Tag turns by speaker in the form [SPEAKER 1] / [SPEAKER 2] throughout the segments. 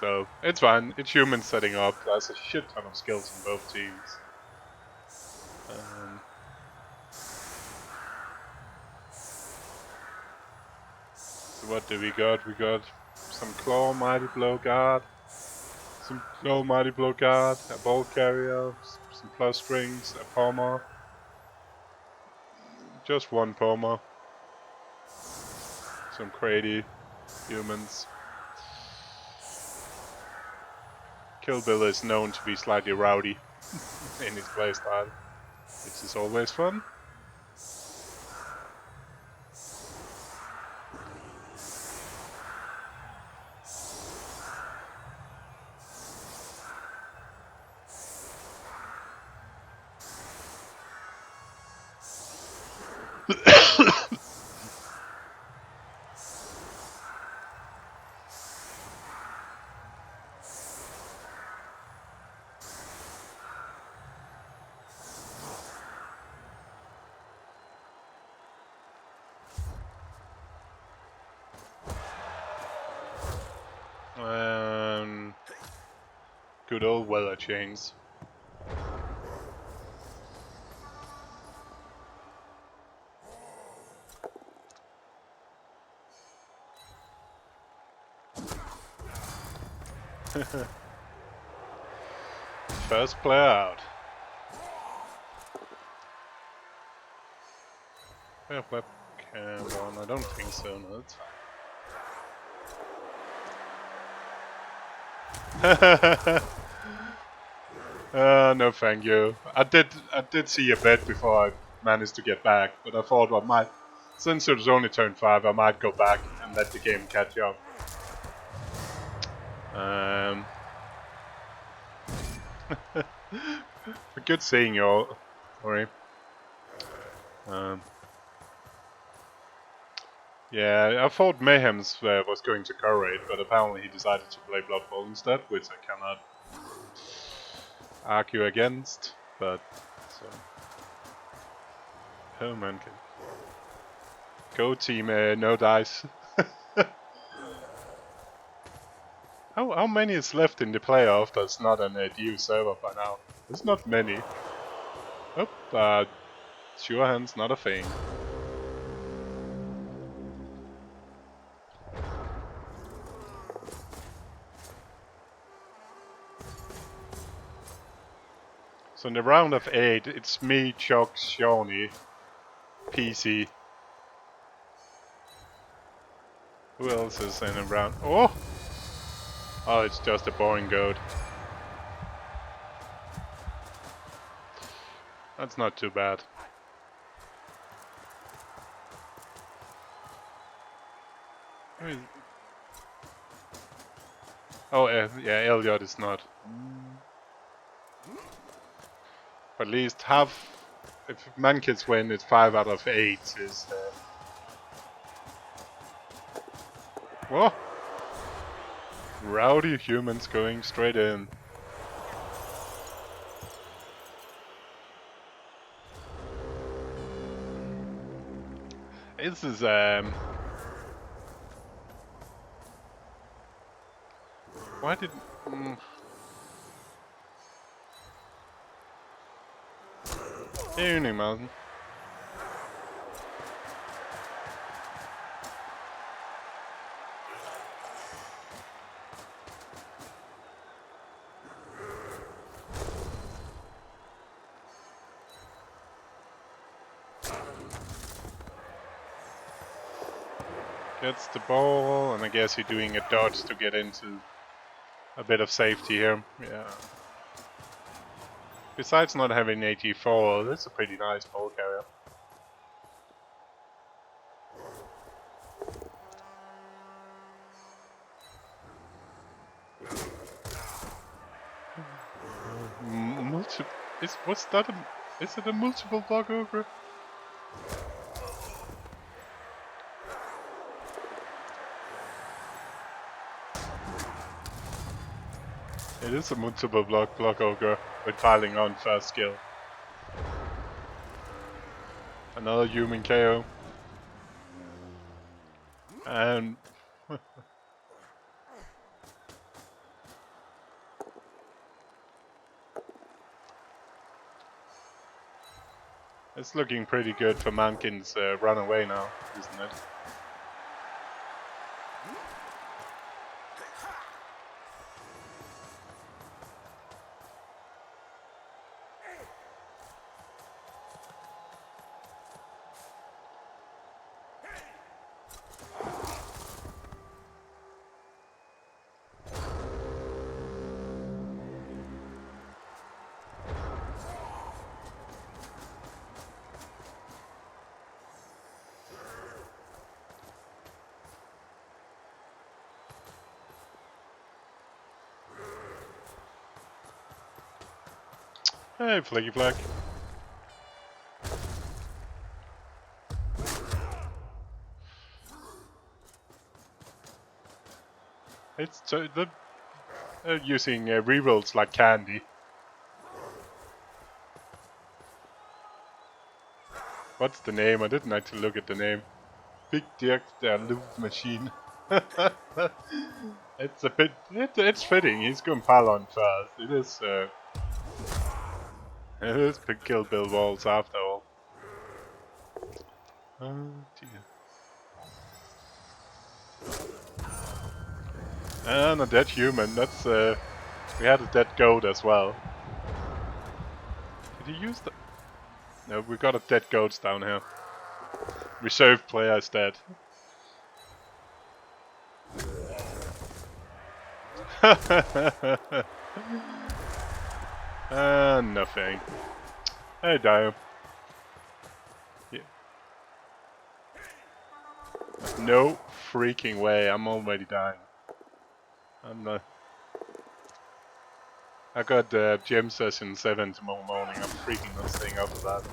[SPEAKER 1] So it's fine. It's humans setting up. There's a shit ton of skills in both teams. So what do we got? We got some claw, mighty blow guard, some claw, mighty blow guard, a ball carrier, some plus strings, a palmer. Just one palmer. Some crazy humans. KillBill is known to be slightly rowdy in his playstyle, which is always fun. Good old weather chains. First player out. We have webcam on. I don't think so. No, it's fine. No, thank you. I did see a bit before I managed to get back, but I thought I might, since it was only turn 5, I might go back and let the game catch up. Good seeing you all. Sorry. Yeah, I thought Mayhem's was going to co-raid, but apparently he decided to play Blood Bowl instead, which I cannot argue against, but so. Oh man, go team, no dice. How many is left in the playoff that's not an DU server by now? There's not many. Oh, sure hands, not a thing. So in the round of 8, it's me, Chuck, Shawnee, PC. Who else is in a round? Oh! Oh, it's just a boring goat. That's not too bad. Oh, yeah, Elliot is not. At least half. If Mankiz win, it's 5 out of 8 is. Whoa! Rowdy humans going straight in. This is why did Evening, Mountain. Gets the ball, and I guess you're doing a dodge to get into a bit of safety here. Yeah. Besides not having 84, that's a pretty nice ball carrier. What's that? Is it a multiple block ogre? It is a multiple block ogre with piling on first skill. Another human KO. And It's looking pretty good for Mankin's run away now, isn't it? Hey, Flaky Flag. It's they're using rerolls like candy. What's the name? I didn't actually look at the name. Big Dirk der Loop Machine. It's a bit. It's fitting. He's going Palon first. It is. It is KillBill Waltz after all. Oh dear. And a dead human. That's we had a dead goat as well. Did he use the? No, we got a dead goats down here. Reserve player is dead. Nothing. Hey, Dio. Yeah. No freaking way, I'm already dying. I'm not. I got gym session 7 tomorrow morning, I'm freaking not staying up for that.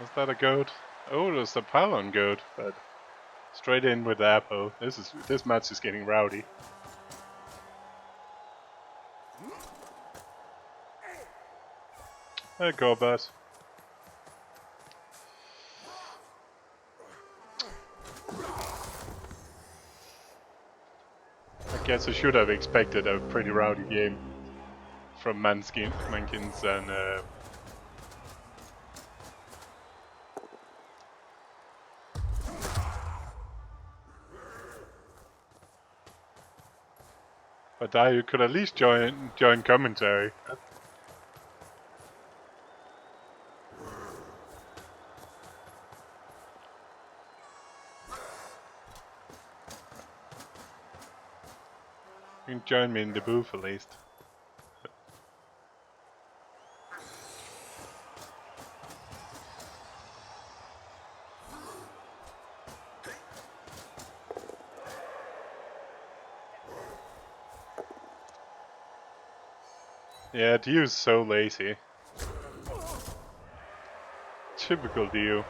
[SPEAKER 1] Was that a goat? Oh, there's a Palon goat, but straight in with the apple. This match is getting rowdy. Hey, Gorbas. I guess I should have expected a pretty rowdy game from Mankiz and but you could at least join commentary. You can join me in the booth at least. Yeah, Dio's so lazy. Typical Dio.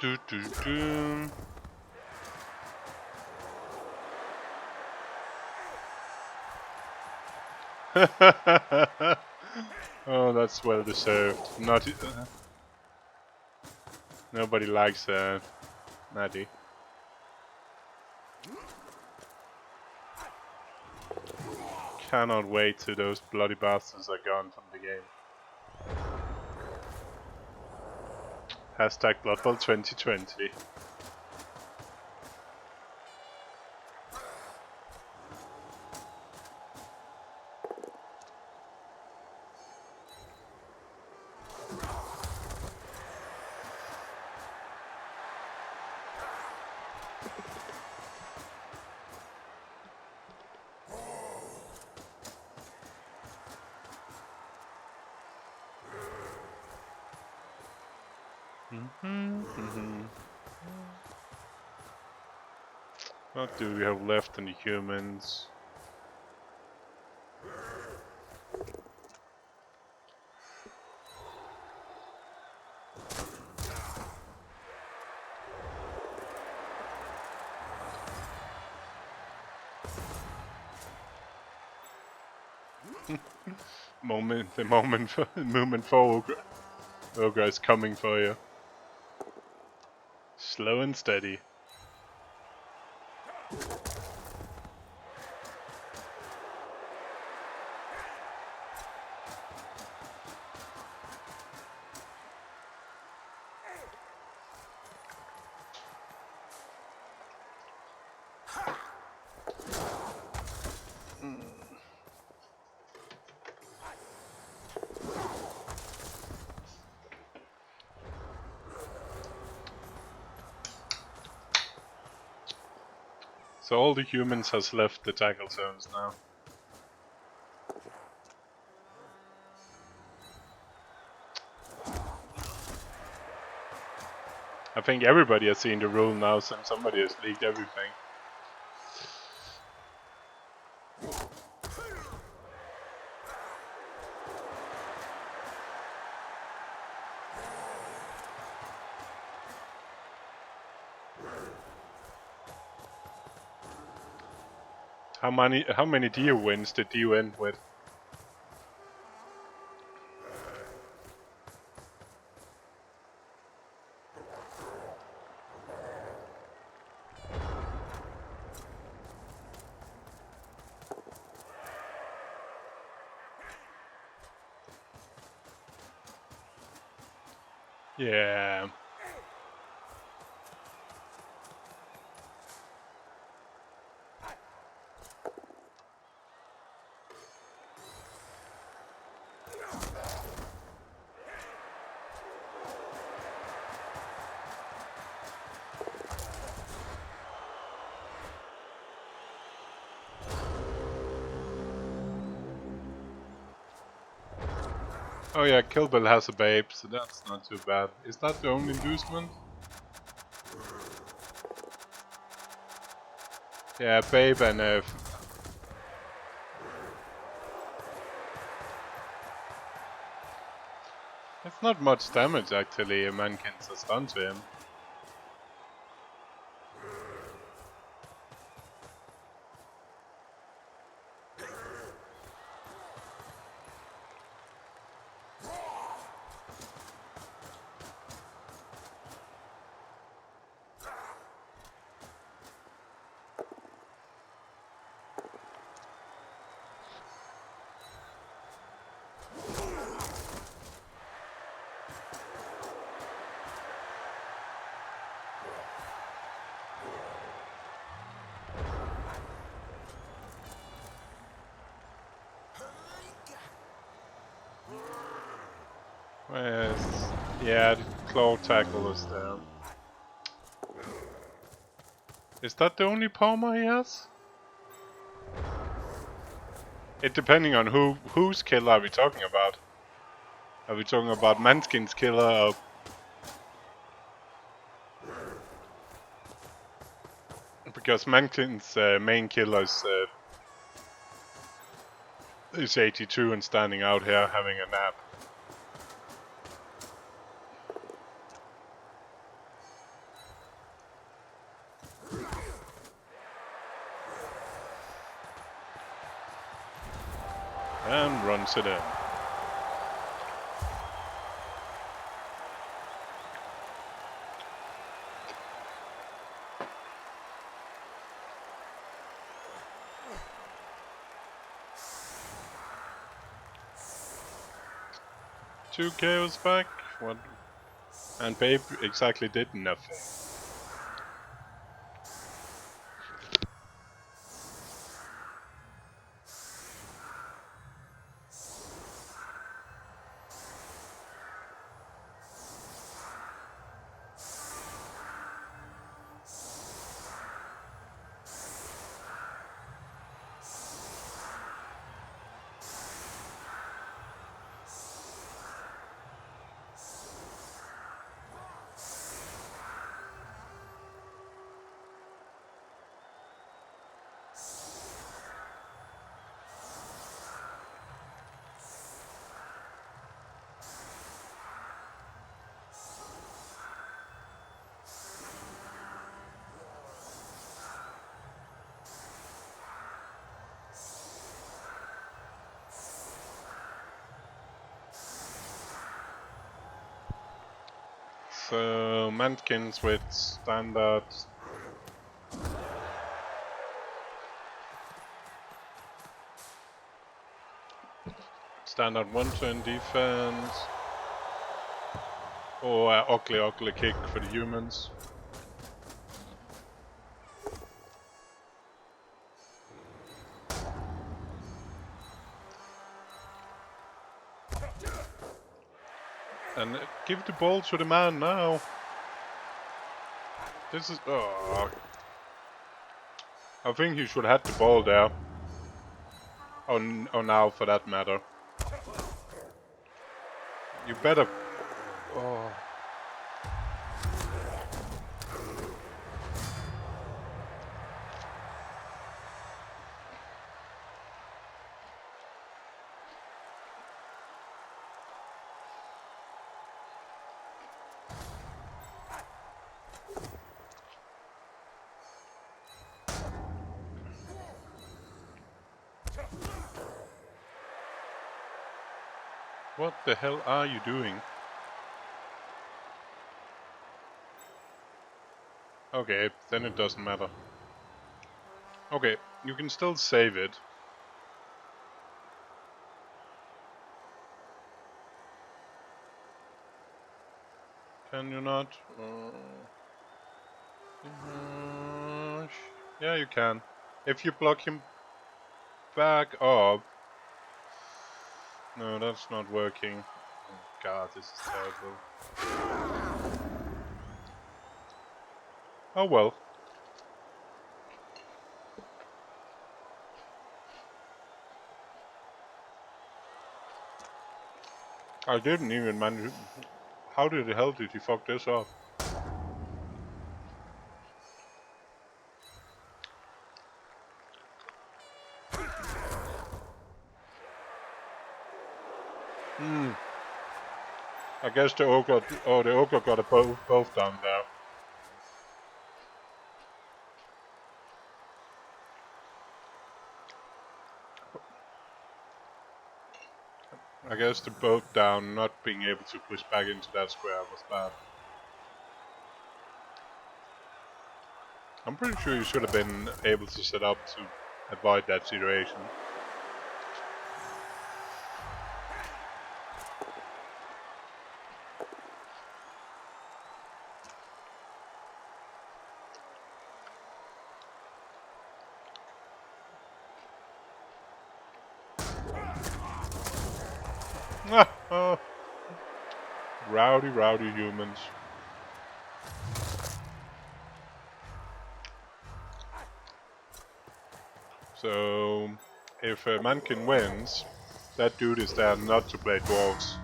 [SPEAKER 1] Do do do. Oh, that's well deserved. Not nobody likes Maddie. Cannot wait till those bloody bastards are gone from the game. Hashtag Blood Bowl 2020. What do we have left in the humans? moment forward. Ogre is coming for you. Slow and steady. So all the humans has left the tackle zones now. I think everybody has seen the rule now since somebody has leaked everything. How many deer wins did you end with? Yeah. Oh yeah, KillBill has a babe, so that's not too bad. Is that the only inducement? Yeah, babe and it's not much damage actually Mankiz has done to him. Yes. Yeah, the claw tackle is down. Is that the only palmer he has? It depending on whose killer are we talking about? Are we talking about Manskin's killer or... Because Manskin's main killer is 82 and standing out here having a nap. And runs it in. Two KOs back. What? And Babe exactly did nothing. So Mankiz with standard. Standard 1-turn defense. Or ugly kick for the humans. And give the ball to the man now. This is. Oh. I think he should have had the ball there. Or now for that matter. You better. Oh. What the hell are you doing? Okay, then it doesn't matter. Okay, you can still save it. Can you not? Yeah, you can. If you block him back up. No, that's not working. Oh god, this is terrible. Oh well. I didn't even manage. How the hell did he fuck this up? I guess the ogre. Oh, the ogre got a both down there. I guess the both down, not being able to push back into that square was bad. I'm pretty sure you should have been able to set up to avoid that situation. Rowdy humans. So, if Mankiz wins, that dude is there not to play dwarves.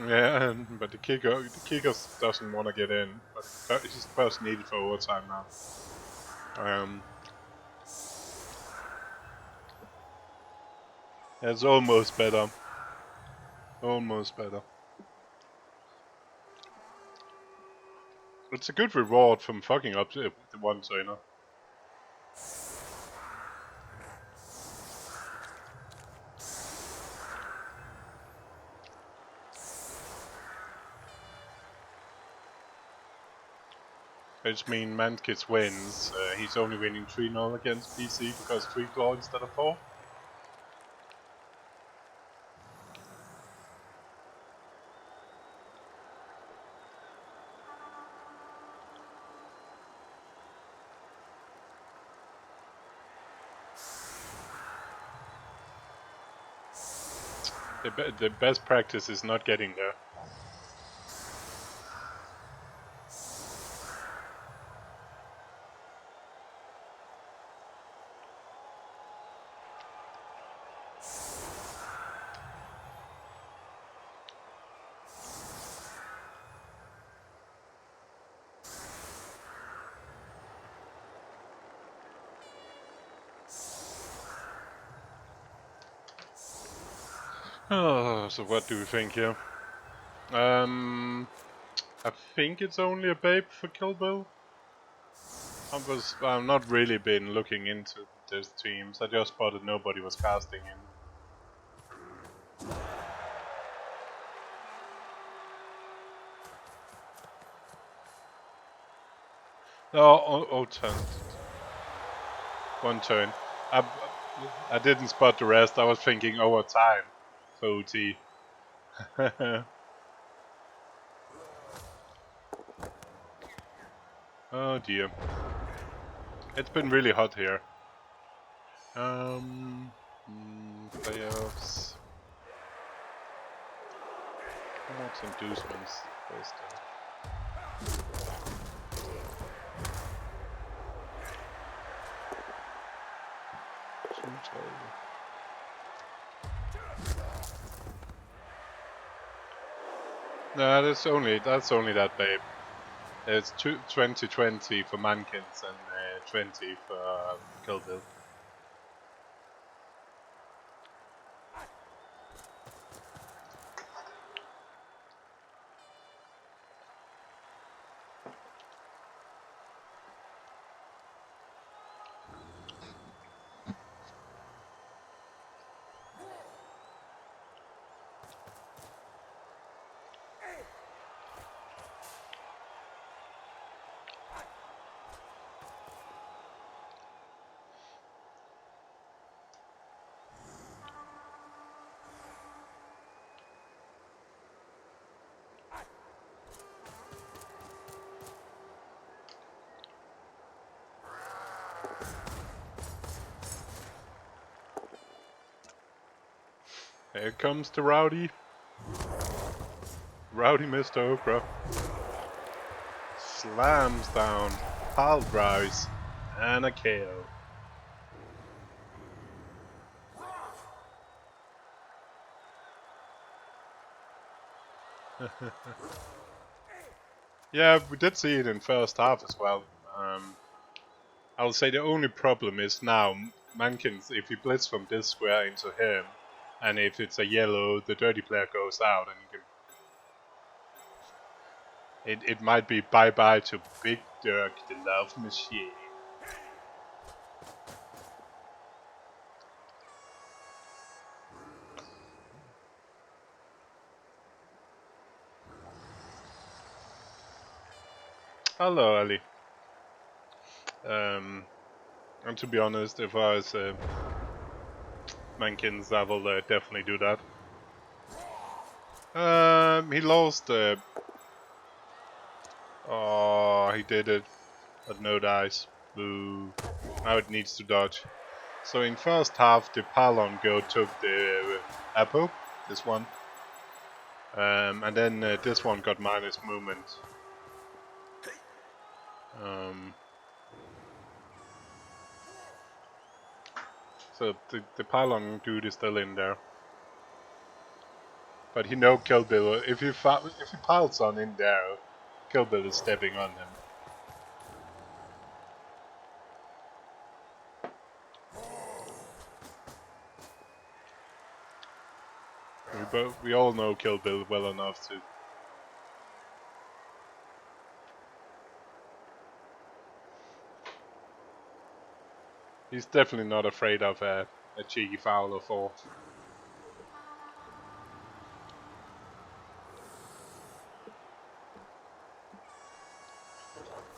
[SPEAKER 1] Yeah, but the kicker doesn't want to get in, but he's first needed for overtime now. It's almost better. Almost better. It's a good reward from fucking up the one trainer. Which means Mankiz wins. He's only winning 3-0 against PC because 3 claw instead of 4. The best practice is not getting there. Oh, so what do we think here? I think it's only a babe for KillBill. I've not really been looking into these teams. I just spotted nobody was casting in. Oh, turn. One turn. I didn't spot the rest. I was thinking overtime for OT. Oh dear. It's been really hot here. Playoffs. I want some inducements first. No, that's only that babe. It's 2020 for Mankiz and 20 for KillBill. Here comes the Rowdy. Rowdy Mr. Okra. Slams down. Pile drives. And a KO. Yeah, we did see it in first half as well. I would say the only problem is now Mankiz, if he blitz from this square into him, and if it's a yellow, the dirty player goes out, and you can. It might be bye-bye to Big Dirk, the love machine. Hello, Ali. And to be honest, if I was Mankiz, I will definitely do that. He lost. Oh, he did it, but no dice. Boo. Now it needs to dodge. So in first half, the Palon goat took the apple, this one, and then this one got minus movement. So the Palon dude is still in there, but he know KillBill. If he piles on in there, KillBill is stepping on him. We all know KillBill well enough to. He's definitely not afraid of a cheeky foul or four.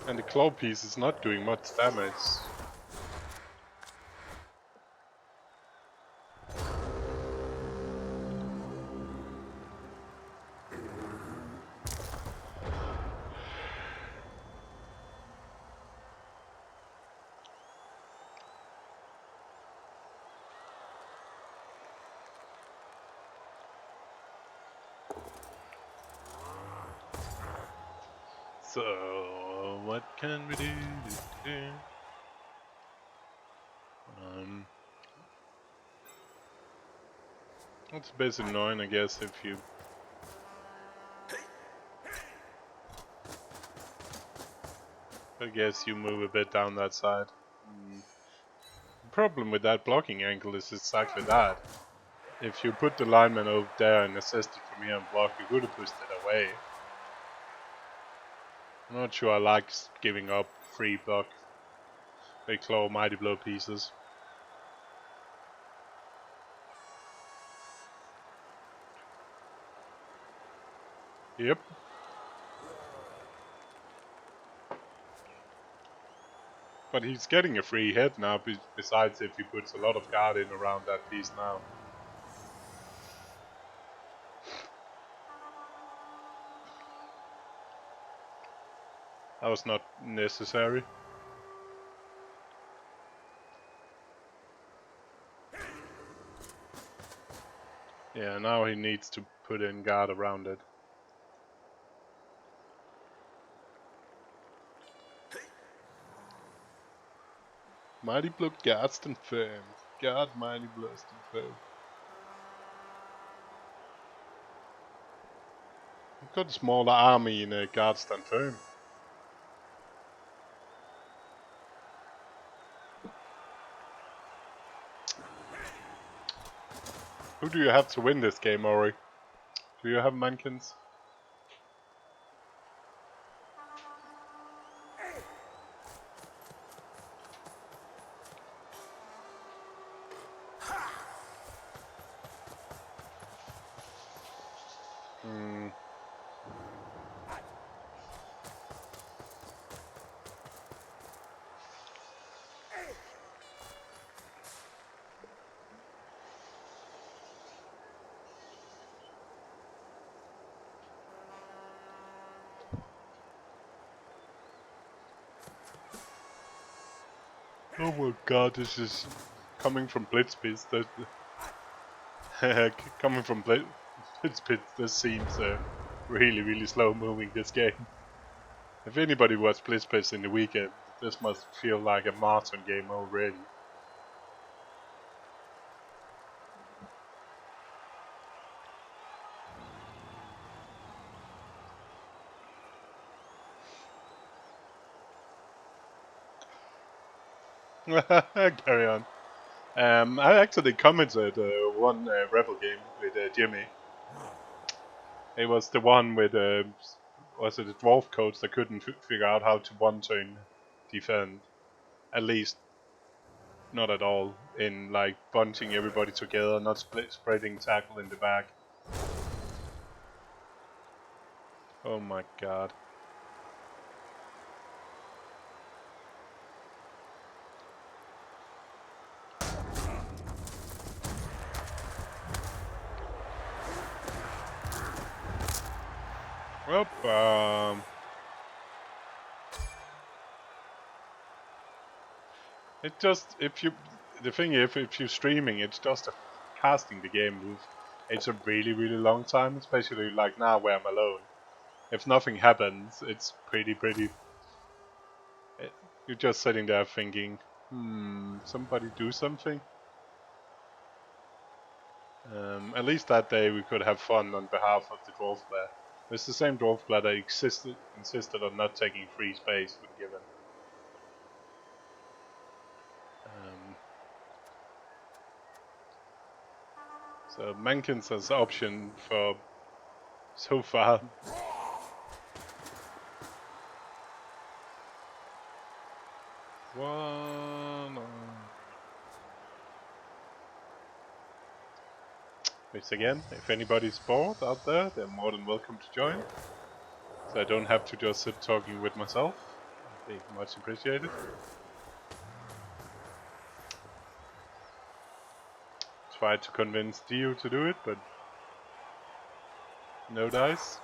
[SPEAKER 1] And the claw piece is not doing much damage. So, what can we do? It's a bit annoying, I guess, if you. I guess you move a bit down that side. The problem with that blocking angle is exactly that. if you put the lineman over there and assist it from here and block, you could have pushed it away. I'm not sure I like giving up free block. They claw mighty blow pieces. Yep. But he's getting a free hit now, besides if he puts a lot of guard in around that piece now. That was not necessary. Yeah, now he needs to put in guard around it. Mighty blow guards confirmed. Guard mighty blows confirmed. We've got a smaller army in a guards confirmed. Who do you have to win this game, Ori? Do you have Mankiz? Oh my god, this is coming from Blitzpitz. Coming from Blitzpitz, this seems really slow moving this game. If anybody was Blitzpitz in the weekend, this must feel like a marathon game already. Carry on. I actually commented one Rebel game with Jimmy. It was the one with was it a dwarf coach that couldn't figure out how to one-turn defend, at least not at all, in like bunching everybody together, not spreading tackle in the back. Oh my god. Well, it just, the thing is, if you're streaming, it's just casting the game move. It's a really long time, especially like now where I'm alone. If nothing happens, it's pretty. You're just sitting there thinking, somebody do something. At least that day we could have fun on behalf of the dwarf player. It's the same dwarf player that insisted on not taking free space when given. So Mankiz has option for so far. Once again, if anybody's bored out there, they're more than welcome to join. So I don't have to just sit talking with myself. It'd be much appreciated. Tried to convince Dio to do it, but no dice.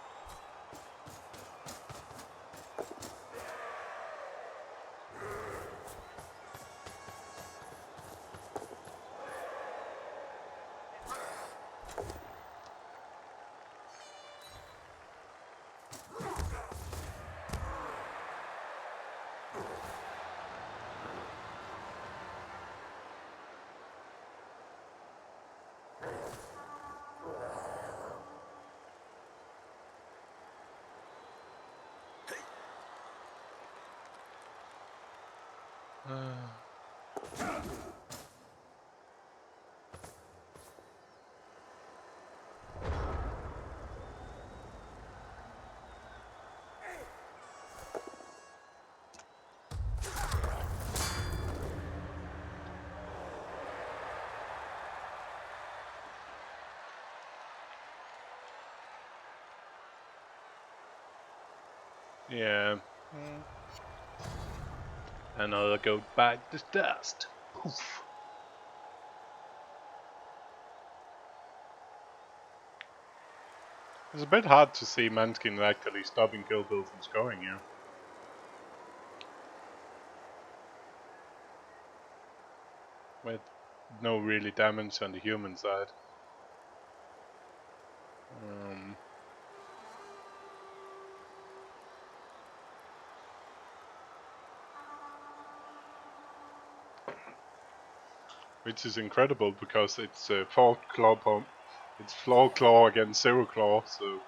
[SPEAKER 1] Yeah. Another goat bite the dust. Poof. It's a bit hard to see Mankiz actually stopping KillBill from scoring here. With no really damage on the human side. Which is incredible because it's 4 claw pump. It's 4 claw against 0 claw, so.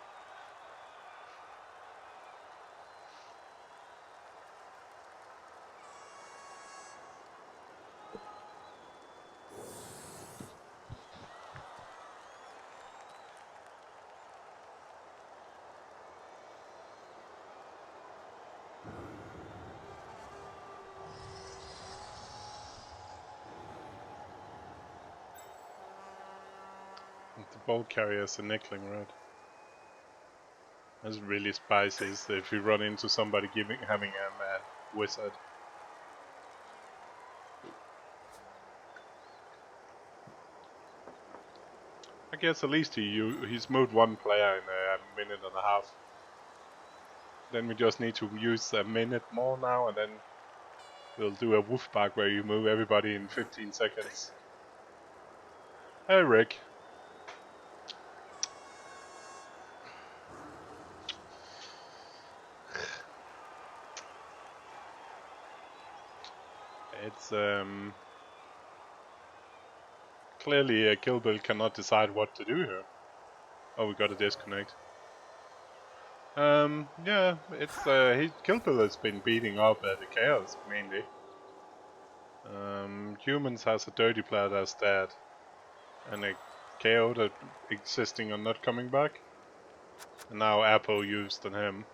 [SPEAKER 1] The ball carrier's a nickling, right? That's really spicy if you run into somebody having a wizard. I guess at least he's moved 1 player in a minute and a half. Then we just need to use a minute more now, and then we'll do a wolf pack where you move everybody in 15 seconds. Hey Rick. It's clearly KillBill cannot decide what to do here. Oh, we got a disconnect. Yeah, it's KillBill has been beating up the Chaos mainly. Humans has a dirty player that's dead, and a KO that existing on not coming back. And now Apple used on him.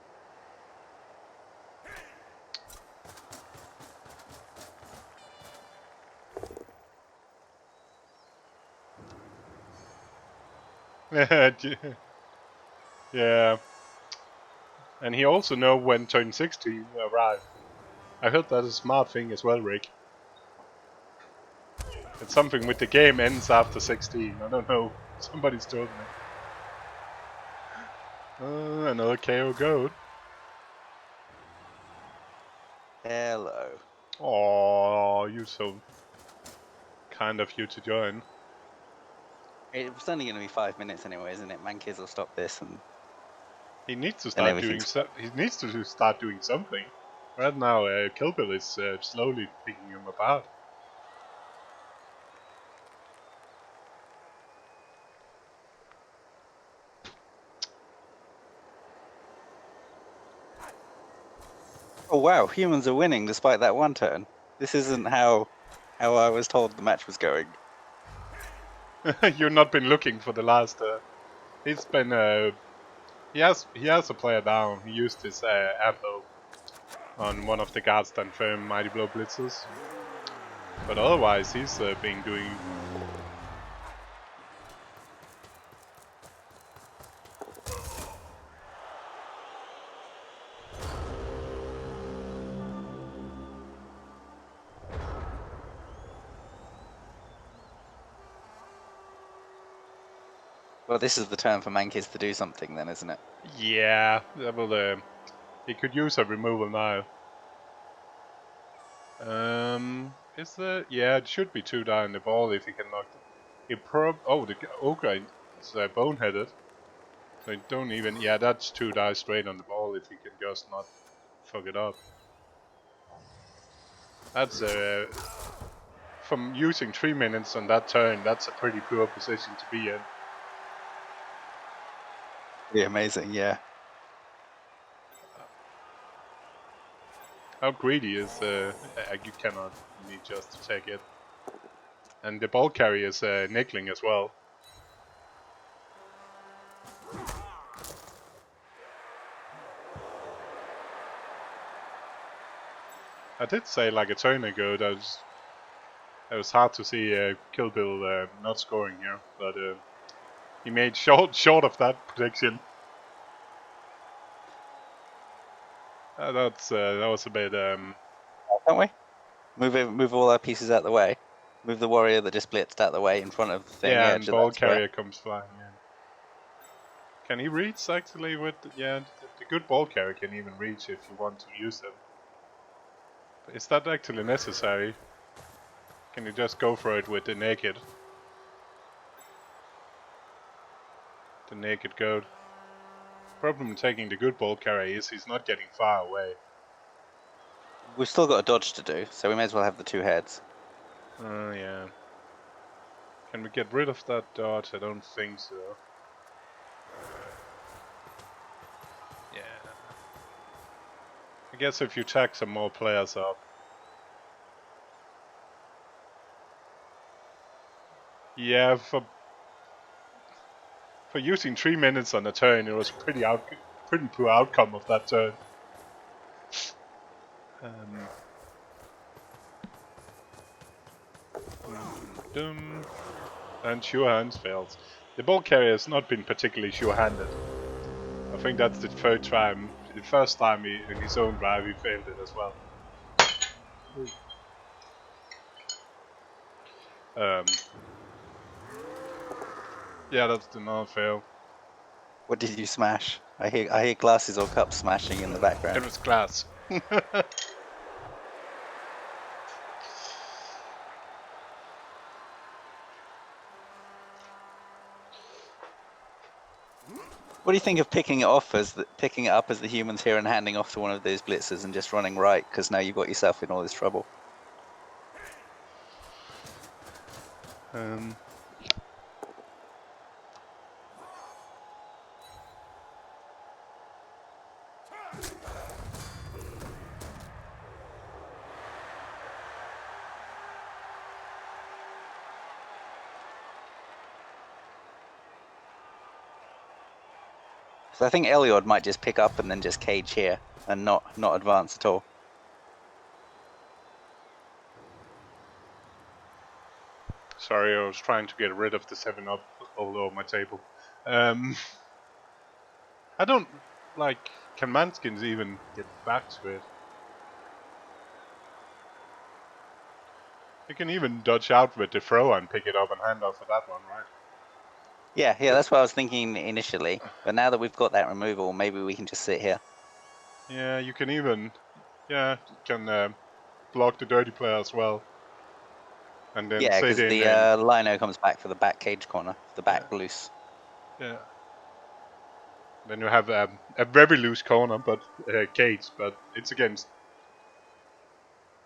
[SPEAKER 1] Yeah. And he also know when turn 60 arrive. I heard that is a smart thing as well, Rick. It's something with the game ends after 16. I don't know. Somebody's told me. Another KO goat.
[SPEAKER 2] Hello.
[SPEAKER 1] Oh, you so kind of you to join.
[SPEAKER 2] It's only going to be 5 minutes anyway, isn't it? Mankiz will stop this and
[SPEAKER 1] he needs to start doing he needs to start doing something. Right now, KillBill is slowly picking him apart.
[SPEAKER 2] Oh wow, humans are winning despite that 1 turn. This isn't how I was told the match was going.
[SPEAKER 1] You've not been looking for the last. He's been. He has a player down. He used his apple on one of the guards that firm Mighty Blow blitzes. But otherwise, he's been doing.
[SPEAKER 2] Well, this is the turn for Mankiz to do something then, isn't it?
[SPEAKER 1] Yeah, well, he could use a removal now. Is there? Yeah, it should be 2 down the ball if he can knock. He oh, the ogre is boneheaded. So don't even. Yeah, that's 2 dice straight on the ball if he can just not fuck it up. That's from using 3 minutes on that turn. That's a pretty poor position to be in.
[SPEAKER 2] Pretty amazing, yeah.
[SPEAKER 1] How greedy is you cannot. You need just to take it. And the ball carrier is nickling as well. I did say like a turn ago that it was hard to see KillBill not scoring here, but he made short of that prediction. That was a bit.
[SPEAKER 2] Don't we? Move all our pieces out the way. Move the warrior that just blitzed out the way in front of the thing.
[SPEAKER 1] Yeah,
[SPEAKER 2] Yeah,
[SPEAKER 1] and
[SPEAKER 2] just
[SPEAKER 1] ball
[SPEAKER 2] that square.
[SPEAKER 1] carrier comes flying in. Can he reach actually with? Yeah, the good ball carrier can even reach if you want to use them. But is that actually necessary? Can you just go for it with the naked? The naked goat. Problem taking the good ball carrier is he's not getting far away.
[SPEAKER 2] We've still got a dodge to do, so we may as well have the 2 heads.
[SPEAKER 1] Yeah. Can we get rid of that dodge? I don't think so. Yeah. I guess if you tag some more players up. Yeah, for using 3 minutes on a turn, it was pretty poor outcome of that turn. And sure hands fails. The ball carrier has not been particularly sure-handed. I think that's the third time. The first time in his own drive he failed it as well. Yeah, that's the non-fail.
[SPEAKER 2] What did you smash? I hear glasses or cups smashing in the background.
[SPEAKER 1] It was glass.
[SPEAKER 2] What do you think of picking it up as the humans here and handing off to one of those blitzers and just running right? Because now you've got yourself in all this trouble. So I think Eliod might just pick up and then just cage here and not advance at all.
[SPEAKER 1] Sorry, I was trying to get rid of the 7-up all over my table. I don't like. Can Mankiz even get back to it? You can even dodge out with the thrower and pick it up and hand off for that one, right?
[SPEAKER 2] Yeah, that's what I was thinking initially. But now that we've got that removal, maybe we can just sit here.
[SPEAKER 1] Yeah, you can even, block the dirty player as well. And then
[SPEAKER 2] Yeah,
[SPEAKER 1] sit
[SPEAKER 2] because
[SPEAKER 1] in
[SPEAKER 2] the
[SPEAKER 1] and
[SPEAKER 2] lino comes back for the back cage corner, the back loose.
[SPEAKER 1] yeah. Then you have a very loose corner, but cage, but it's against.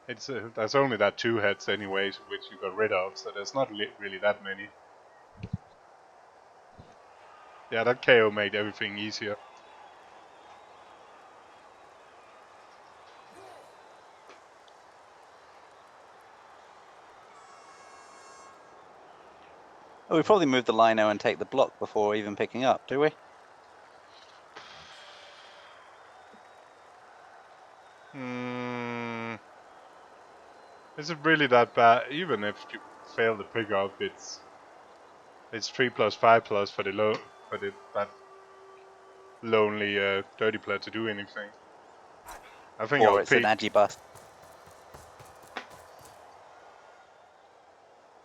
[SPEAKER 1] There's only that 2 heads anyways, which you got rid of, so there's not really that many. Yeah, that KO made everything easier.
[SPEAKER 2] Oh, we probably move the lino and take the block before even picking up, do we?
[SPEAKER 1] Is it really that bad? Even if you fail the pickup, it's 3+5+ for that lonely dirty player to do anything. I think
[SPEAKER 2] Or
[SPEAKER 1] I'll
[SPEAKER 2] it's an
[SPEAKER 1] pick.
[SPEAKER 2] agi bust.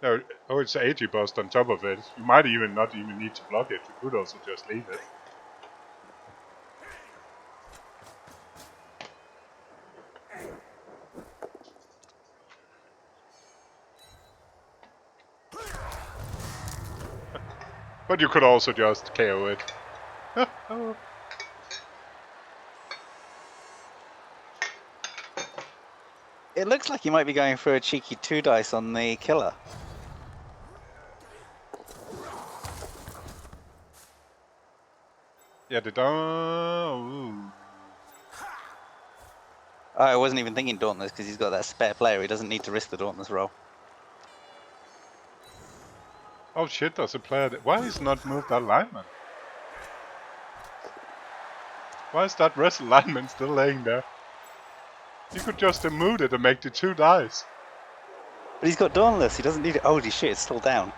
[SPEAKER 1] No, oh, it's an AG bust on top of it. You might even not even need to block it. You could also just leave it. But you could also just KO it.
[SPEAKER 2] It looks like you might be going for a cheeky 2 dice on the killer.
[SPEAKER 1] Yeah, ooh.
[SPEAKER 2] I wasn't even thinking Dauntless because he's got that spare player. He doesn't need to risk the Dauntless roll.
[SPEAKER 1] Oh shit, there's a player. Why is not moved that lineman? Why is that wrestle lineman still laying there? You could just have moved it and make the 2 dice.
[SPEAKER 2] But he's got Dauntless. He doesn't need it. Holy shit, it's still down.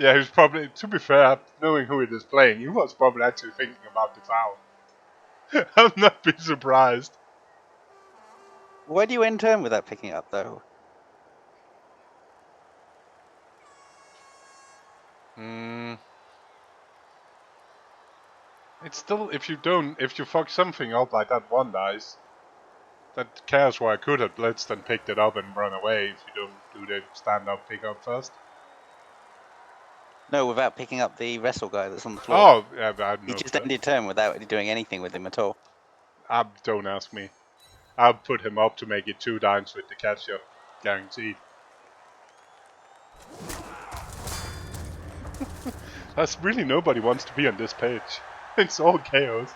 [SPEAKER 1] Yeah, he was probably, to be fair, knowing who it is playing, he was probably actually thinking about the foul. I'll not be surprised.
[SPEAKER 2] Why do you end turn without picking up, though?
[SPEAKER 1] It's still, if you fuck something up like that one dice, that chaos where I could have blitzed and picked it up and run away if you don't do the stand-up pick-up first.
[SPEAKER 2] No, without picking up the wrestle guy that's on the floor.
[SPEAKER 1] Oh, yeah, but I
[SPEAKER 2] You
[SPEAKER 1] know.
[SPEAKER 2] just ended turn without doing anything with him at all.
[SPEAKER 1] Don't ask me. I'll put him up to make it 2 downs with the catch-up, guaranteed. That's really nobody wants to be on this page. It's all chaos.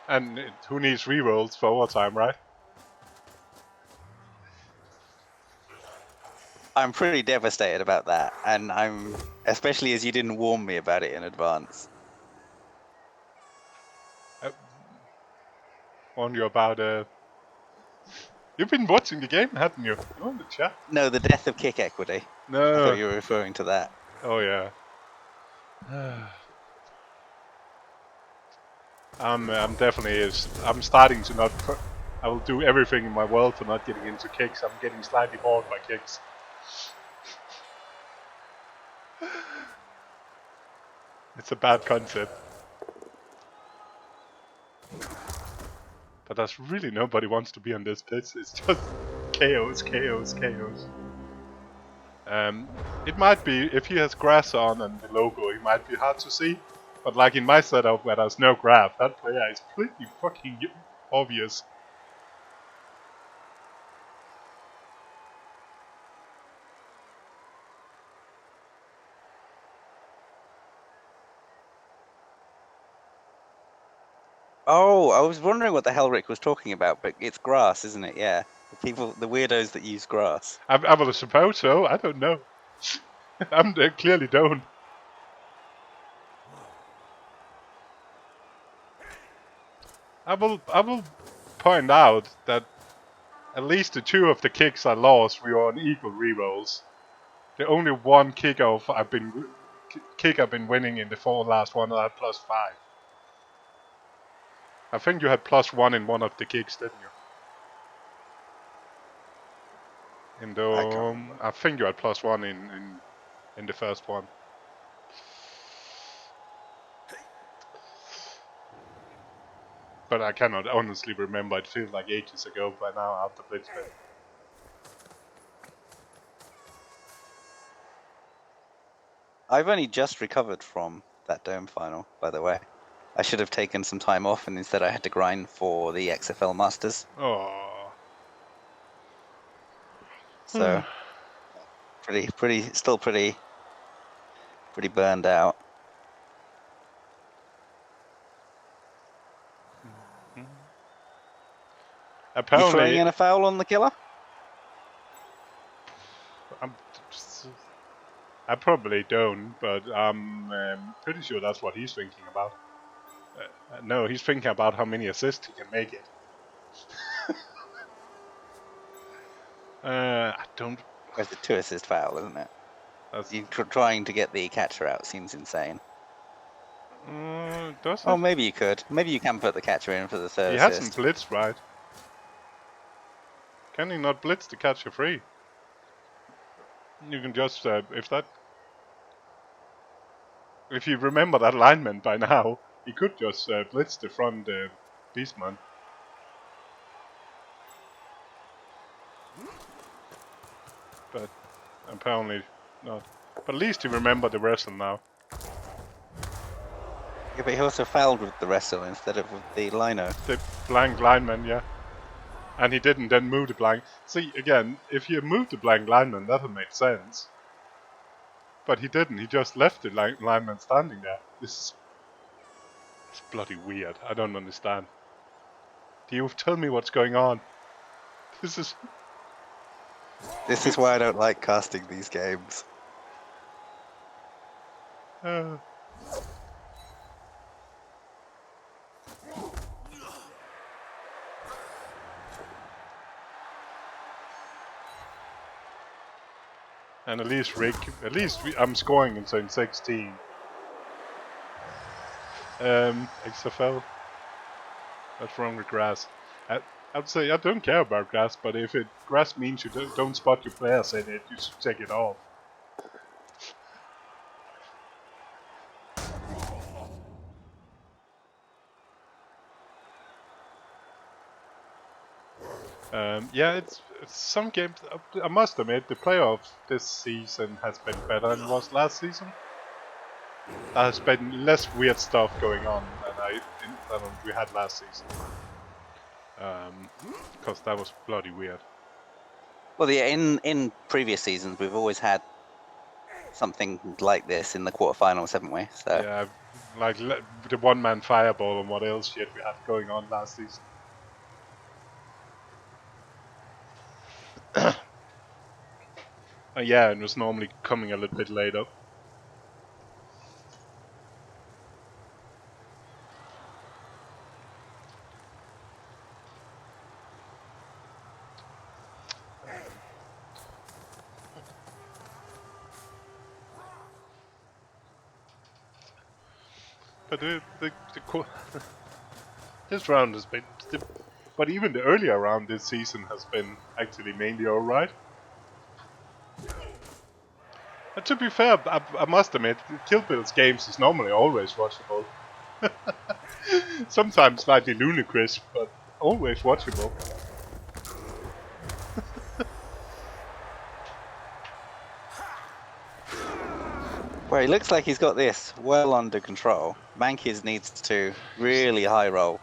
[SPEAKER 1] And who needs rerolls for overtime, right?
[SPEAKER 2] I'm pretty devastated about that, and I'm especially as you didn't warn me about it in advance.
[SPEAKER 1] Warn you about You've been watching the game, haven't you? You're in the chat.
[SPEAKER 2] No, the death of kick equity. I
[SPEAKER 1] No.
[SPEAKER 2] thought you were referring to that.
[SPEAKER 1] Oh yeah. I'm definitely I'm starting to not. I will do everything in my world for not getting into kicks. I'm getting slightly bored by kicks. It's a bad concept. But there's really nobody wants to be on this pitch. It's just chaos, chaos, chaos. It might be, if he has grass on and the logo, it might be hard to see. But like in my setup where there's no graph, that player is pretty fucking obvious.
[SPEAKER 2] Oh, I was wondering what the hell Rick was talking about, but it's grass, isn't it? Yeah. The weirdos that use grass.
[SPEAKER 1] I would suppose so, I don't know. They clearly don't. I will point out that at least the 2 of the kicks I lost were on equal rerolls. The only one kick I've been winning in the 4 last one I had +5. I think you had +1 in one of the kicks, didn't you? I think you had +1 in the first one. But I cannot honestly remember. It feels like ages ago by now after Blitzball.
[SPEAKER 2] I've only just recovered from that Dome final, by the way. I should have taken some time off, and instead I had to grind for the XFL Masters.
[SPEAKER 1] Oh.
[SPEAKER 2] So, still pretty burned out.
[SPEAKER 1] Apparently,
[SPEAKER 2] You throwing in a foul on the killer?
[SPEAKER 1] I probably don't, but I'm pretty sure that's what he's thinking about. No, he's thinking about how many assists he can make it. I don't.
[SPEAKER 2] It's a 2 assist foul, isn't it? You trying to get the catcher out seems insane.
[SPEAKER 1] Does it?
[SPEAKER 2] Oh, maybe you could. Maybe you can put the catcher in for the 3rd
[SPEAKER 1] He
[SPEAKER 2] assist.
[SPEAKER 1] hasn't blitzed, right? Can he not blitz the catcher free? You can just, if you remember that alignment by now, he could just blitz the front beastman. But apparently not. But at least you remember the wrestle now.
[SPEAKER 2] Yeah, but he also fouled with the wrestle instead of with the lino.
[SPEAKER 1] The blank lineman, yeah. And he didn't then move the blank. See, again, if you moved the blank lineman, that would make sense. But he didn't. He just left the lineman standing there. It's bloody weird. I don't understand. Do you tell me what's going on? This is
[SPEAKER 2] why I don't like casting these games.
[SPEAKER 1] And at least Rick, I'm scoring in zone 16. XFL. What's wrong with grass? I'd say I don't care about grass, but if grass means you don't spot your players in it, you should take it off. Yeah, it's some games. I must admit, the playoff this season has been better than it was last season. There has been less weird stuff going on than we had last season. Because that was bloody weird.
[SPEAKER 2] Well, yeah, in previous seasons, we've always had something like this in the quarterfinals, haven't we? So
[SPEAKER 1] yeah, like the one-man fireball and what else shit we had going on last season. Yeah, and it was normally coming a little bit later. But this round has been, but even the earlier round this season has been actually mainly alright. And to be fair, I must admit, KillBill's games is normally always watchable. Sometimes slightly ludicrous, but always watchable.
[SPEAKER 2] well, he looks like he's got this well under control. Mankiz needs to really high roll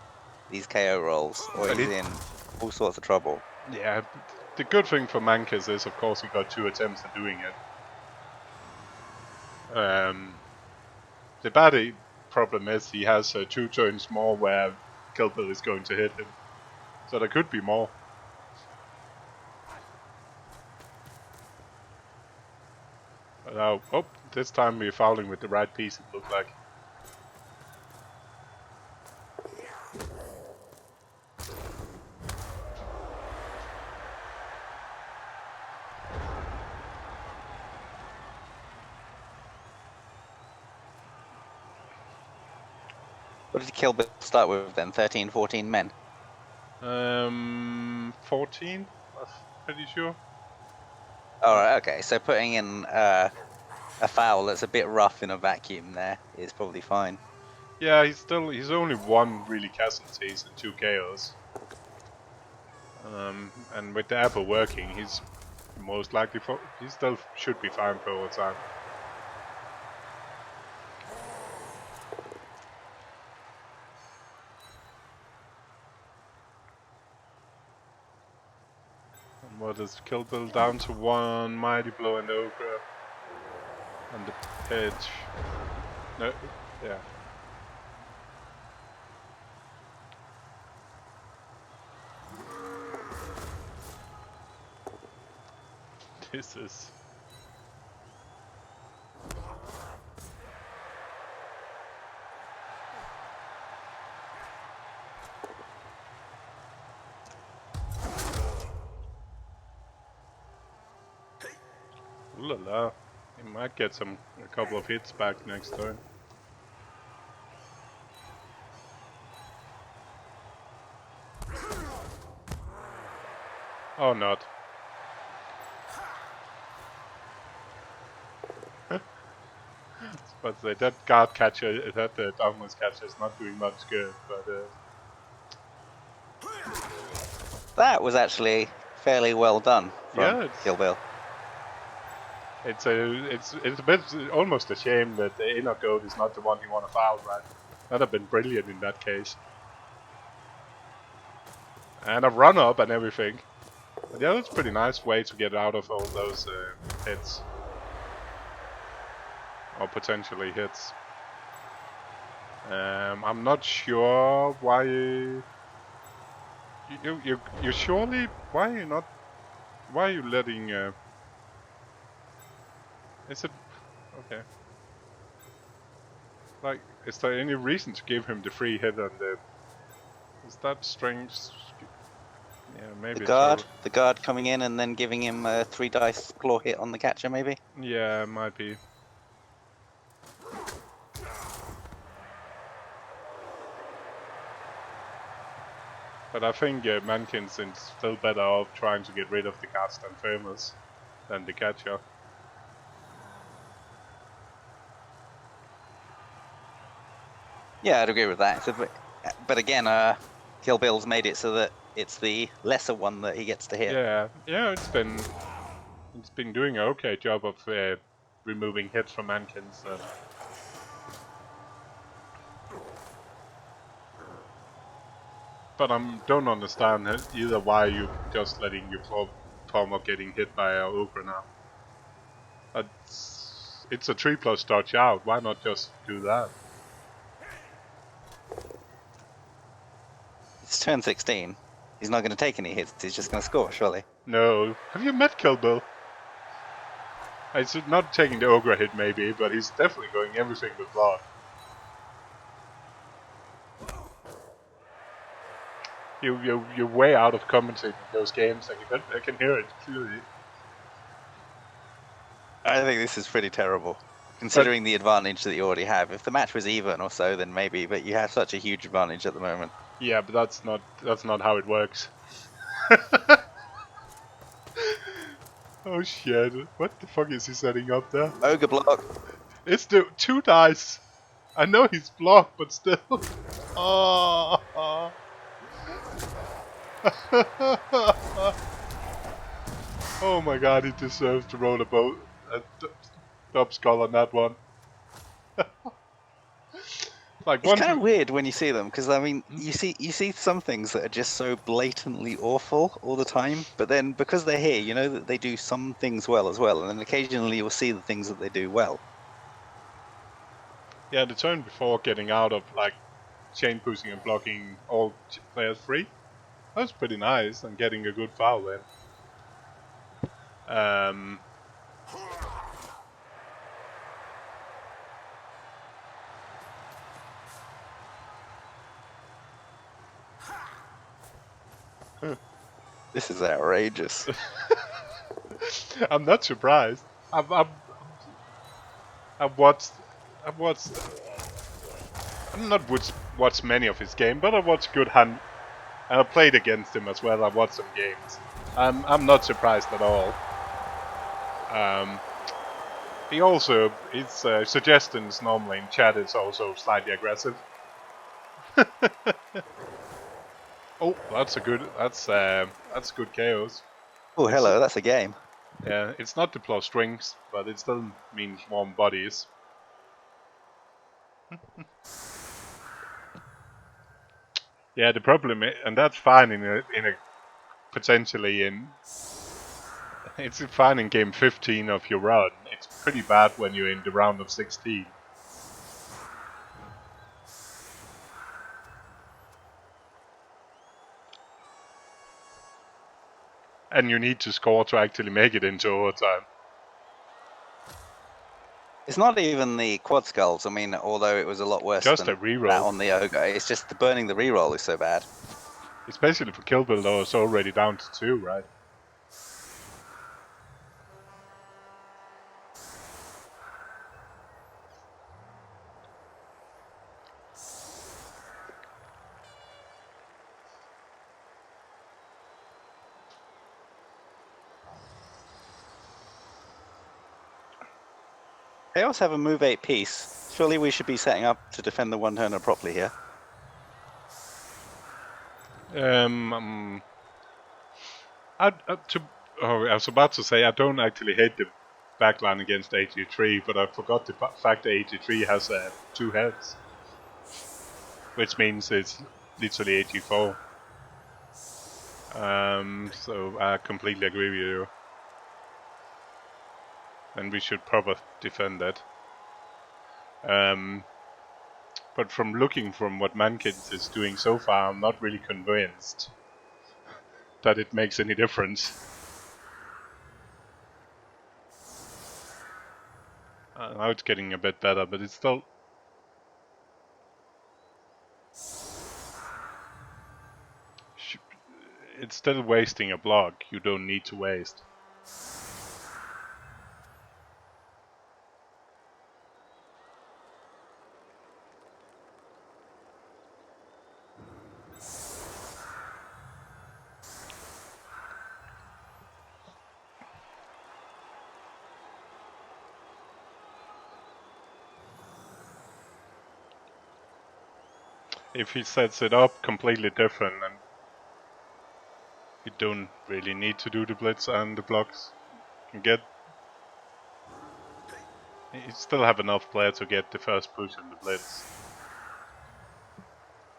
[SPEAKER 2] these KO rolls, or he's in all sorts of trouble.
[SPEAKER 1] Yeah, the good thing for Mankiz is, of course, he got 2 attempts at doing it. The bad problem is he has 2 turns more where KillBill is going to hit him. So there could be more. But now, oh, this time we're fouling with the right piece, it looks like.
[SPEAKER 2] What did KillBill start with then? 13, 14 men?
[SPEAKER 1] 14, I'm pretty sure.
[SPEAKER 2] Alright, okay. So putting in a foul that's a bit rough in a vacuum there is probably fine.
[SPEAKER 1] Yeah, he's only 1 really casualties and 2 KOs. And with the apple working, he's most likely he still should be fine for all time. And what is KillBill down to 1 mighty blow and ogre and the pitch? No, yeah. This is. Ooh la la. He might get a couple of hits back next turn. Or not. But that guard catcher, that downwards catcher is not doing much good, but
[SPEAKER 2] That was actually fairly well done from
[SPEAKER 1] yeah,
[SPEAKER 2] KillBill.
[SPEAKER 1] it's a bit almost a shame that the inner goat is not the one you want to foul, right? That'd have been brilliant in that case. And a run up and everything. But yeah, that's a pretty nice way to get out of all those hits. Or potentially hits. I'm not sure why you surely, why are you not, why are you letting is it okay, like, is there any reason to give him the free hit on the, is that strange? Yeah, maybe so.
[SPEAKER 2] The guard coming in and then giving him a 3 dice claw hit on the catcher, maybe.
[SPEAKER 1] Yeah, might be. But I think Mankiz is still better off trying to get rid of the cast and famous than the catcher.
[SPEAKER 2] Yeah, I'd agree with that. But again, KillBill's made it so that it's the lesser one that he gets to hit.
[SPEAKER 1] Yeah, it's been doing an okay job of removing hits from Mankiz. But I don't understand either why you just letting your farmer getting hit by an ogre now. It's a 3+ dodge out. Why not just do that?
[SPEAKER 2] It's turn 16. He's not going to take any hits. He's just going to score, surely.
[SPEAKER 1] No. Have you met KillBill? He's not taking the ogre hit maybe, but he's definitely going everything with blood. You're way out of commentating those games. I can hear it clearly.
[SPEAKER 2] I think this is pretty terrible, considering the advantage that you already have. If the match was even or so, then maybe, but you have such a huge advantage at the moment.
[SPEAKER 1] Yeah, but that's not how it works. Oh shit! What the fuck is he setting up there?
[SPEAKER 2] Ogre block.
[SPEAKER 1] It's the 2 dice. I know he's blocked, but still. Oh. Oh my god, he deserves to roll a top skull on that one. Like
[SPEAKER 2] It's kind of weird when you see them, because I mean, you see some things that are just so blatantly awful all the time, but then because they're here, you know that they do some things well as well, and then occasionally you'll see the things that they do well.
[SPEAKER 1] Yeah, the turn before getting out of like chain pushing and blocking all players free, that was pretty nice, and getting a good foul in.
[SPEAKER 2] This is outrageous.
[SPEAKER 1] I'm not surprised. I've watched. I've not watched many of his games, but I watched good hand. And I played against him as well. I watched some games. I'm not surprised at all. His suggestions normally in chat is also slightly aggressive. Oh, that's good chaos.
[SPEAKER 2] Oh, hello, that's a game.
[SPEAKER 1] Yeah, it's not deploy strings, but it still means warm bodies. Yeah, the problem is, and that's fine in a potentially in. It's fine in game 15 of your run. It's pretty bad when you're in the round of 16. And you need to score to actually make it into overtime.
[SPEAKER 2] It's not even the quad skulls. I mean, although it was a lot worse
[SPEAKER 1] Just
[SPEAKER 2] than
[SPEAKER 1] a reroll.
[SPEAKER 2] that on the ogre, it's just the burning the reroll is so bad.
[SPEAKER 1] Especially for KillBill though, it's already down to 2, right?
[SPEAKER 2] They also have a move 8 piece. Surely we should be setting up to defend the one-turner properly here.
[SPEAKER 1] I was about to say I don't actually hate the backline against 83, but I forgot the fact that 83 has 2 heads, which means it's literally 84. So I completely agree with you, and we should probably defend that. But from looking from what Mankiz is doing so far, I'm not really convinced that it makes any difference. Now it's getting a bit better, but it's still... it's still wasting a block you don't need to waste. If he sets it up completely different, then you don't really need to do the blitz and the blocks. You still have enough players to get the first push in the blitz.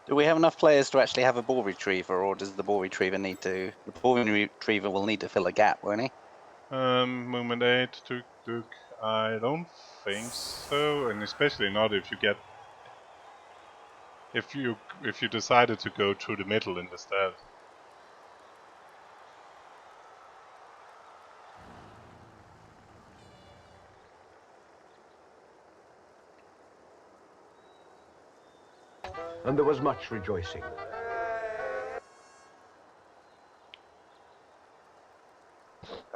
[SPEAKER 2] Do we have enough players to actually have a ball retriever, or does the ball retriever need to? The ball retriever will need to fill a gap, won't he?
[SPEAKER 1] Movement 8, Duke. I don't think so, and especially not if you get if you decided to go through the middle instead.
[SPEAKER 3] And there was much rejoicing.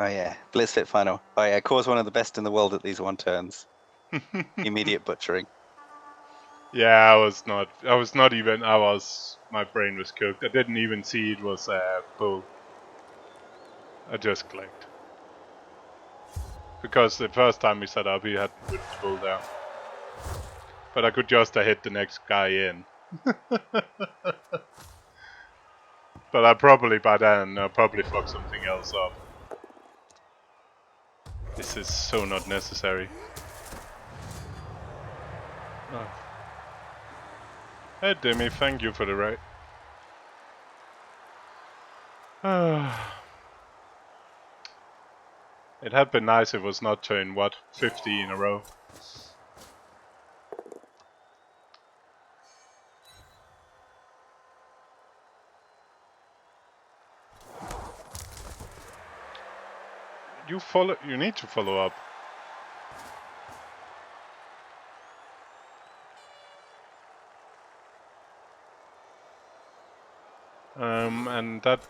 [SPEAKER 2] Oh yeah, Blitzfit final. Oh yeah, Core's one of the best in the world at these one turns. Immediate butchering.
[SPEAKER 1] Yeah, my brain was cooked. I didn't even see it was bull. I just clicked. Because the first time we set up, he had to put the bull down. But I could just hit the next guy in. But I probably, by then, fucked something else up. This is so not necessary. Oh. Hey Demi, thank you for the raid. It had been nice if it was not turn, 50 in a row. You need to follow up. And that...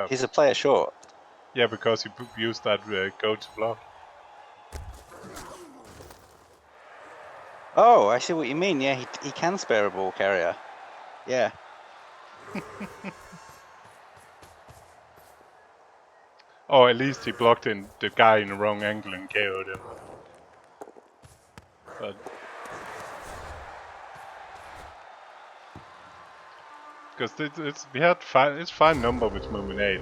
[SPEAKER 2] He's a player short.
[SPEAKER 1] Yeah, because you used that go to block.
[SPEAKER 2] Oh, I see what you mean. Yeah, he can spare a ball carrier. Yeah.
[SPEAKER 1] Oh, at least he blocked in the guy in the wrong angle and KO'd him. But... Because it's fine number with movement 8.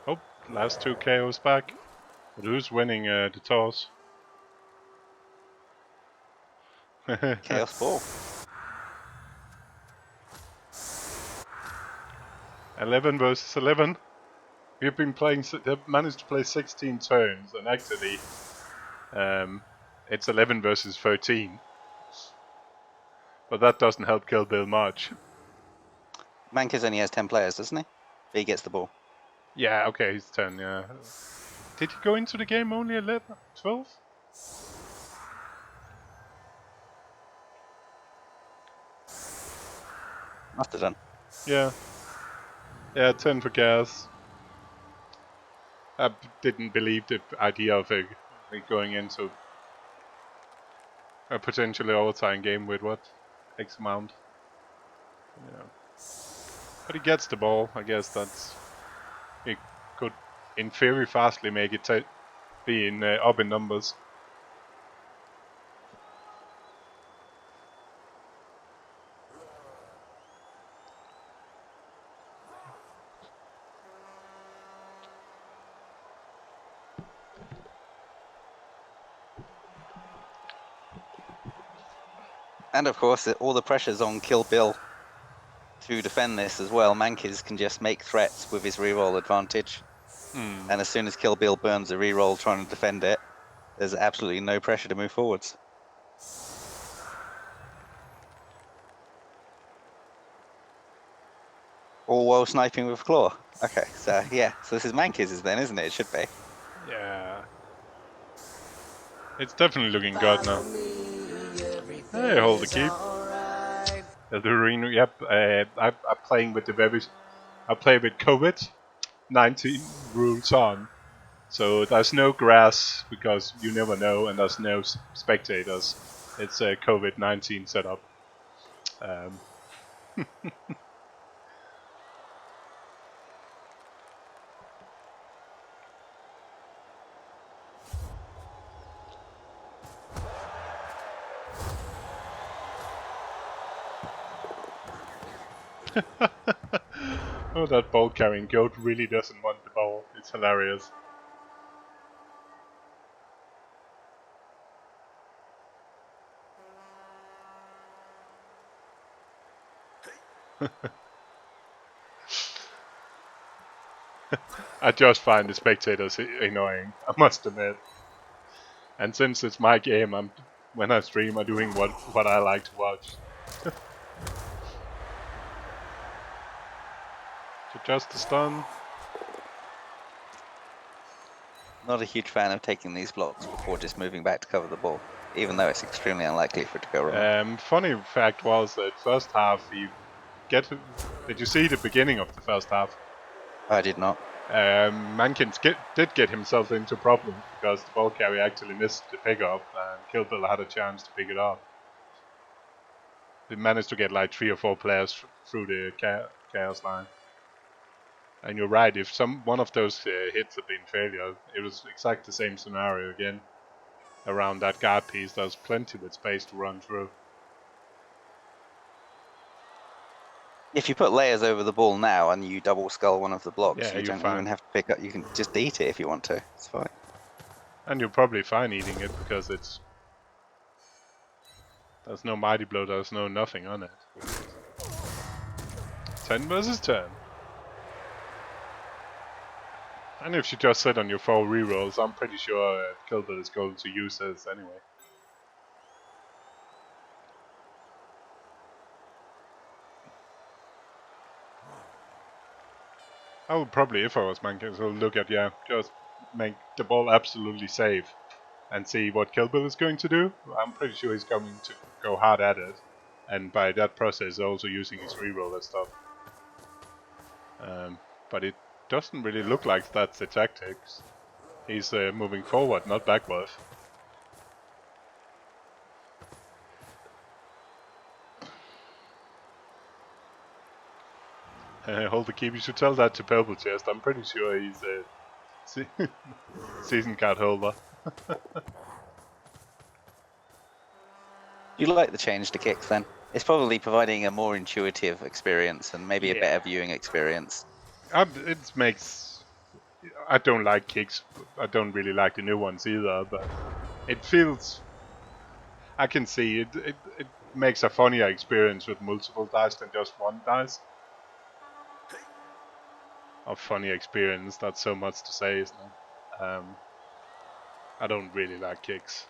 [SPEAKER 1] Oh, last 2 KOs back. But who's winning the toss?
[SPEAKER 2] Chaos ball.
[SPEAKER 1] 11 versus 11. We've been playing. They've managed to play 16 turns, and actually, it's 11 versus 13. But that doesn't help KillBill much.
[SPEAKER 2] Mankiz only has 10 players, doesn't he? He gets the ball.
[SPEAKER 1] Yeah, okay, he's 10. Yeah. Did he go into the game only 11, 12?
[SPEAKER 2] Must have done.
[SPEAKER 1] Yeah. Yeah, 10 for gas. I didn't believe the idea of it going into a potentially overtime game with what? X amount. Yeah. But he gets the ball. I guess that's... He could, in theory, fastly make it be in, up in numbers.
[SPEAKER 2] And of course, all the pressure's on KillBill to defend this as well. Mankiz can just make threats with his reroll advantage. And as soon as KillBill burns a reroll trying to defend it, there's absolutely no pressure to move forwards. All while sniping with claw. Okay, so yeah, so this is Mankiz's then, isn't it? It should be.
[SPEAKER 1] Yeah. It's definitely looking good now. Hey, hold the keep. The arena, yep. I'm playing with the baby. I play with COVID-19 rules on. So there's no grass because you never know, and there's no spectators. It's a COVID-19 setup. Oh, that ball carrying goat really doesn't want the ball. It's hilarious. I just find the spectators annoying, I must admit. And since it's my game, when I stream, I'm doing what I like to watch. Just the stun.
[SPEAKER 2] Not a huge fan of taking these blocks before just moving back to cover the ball, even though it's extremely unlikely for it to go wrong.
[SPEAKER 1] Funny fact was that first half did you see the beginning of the first half?
[SPEAKER 2] I did not.
[SPEAKER 1] Mankiz did get himself into problems because the ball carrier actually missed the pickup and KillBill had a chance to pick it up. He managed to get like 3 or 4 players through the chaos line. And you're right, if one of those hits had been failure, it was exactly the same scenario again. Around that guard piece, there's plenty with space to run through.
[SPEAKER 2] If you put layers over the ball now and you double skull one of the blocks,
[SPEAKER 1] Yeah,
[SPEAKER 2] you
[SPEAKER 1] you're
[SPEAKER 2] don't
[SPEAKER 1] fine.
[SPEAKER 2] even have to pick up. You can just eat it if you want to. It's fine.
[SPEAKER 1] And you're probably fine eating it because there's no mighty blow, there's no nothing on it. 10 versus 10. And if you just sit on your 4 rerolls, I'm pretty sure KillBill is going to use this anyway. I would probably, if I was Mankiz, look at, just make the ball absolutely safe and see what KillBill is going to do. I'm pretty sure he's going to go hard at it, and by that process also using his reroll and stuff. But it doesn't really look like that's the tactics. He's moving forward, not backward. Hold the keep, you should tell that to Purple Chest. I'm pretty sure he's a season card holder.
[SPEAKER 2] You like the change to kicks then? It's probably providing a more intuitive experience and maybe a better viewing experience.
[SPEAKER 1] It makes... I don't like kicks. I don't really like the new ones either, but it feels... I can see it. It makes a funnier experience with multiple dice than just one dice. A funny experience, that's so much to say, isn't it? I don't really like kicks.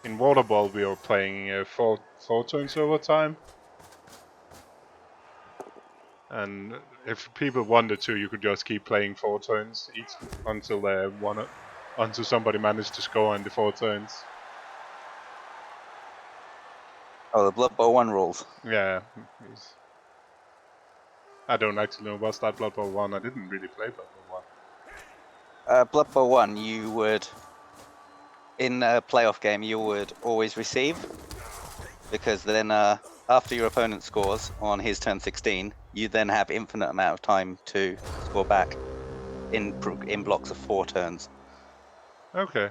[SPEAKER 1] In Waterball we were playing 4 turns over time. And if people wanted to, you could just keep playing 4 turns each until somebody managed to score in the 4 turns.
[SPEAKER 2] Oh, the Blood Bowl 1 rules.
[SPEAKER 1] Yeah. I don't actually know what's that Blood Bowl 1. I didn't really play Blood Bowl
[SPEAKER 2] 1. Blood Bowl 1, you would, in a playoff game, you would always receive, because then after your opponent scores on his turn 16, you then have infinite amount of time to score back in blocks of 4 turns.
[SPEAKER 1] Okay.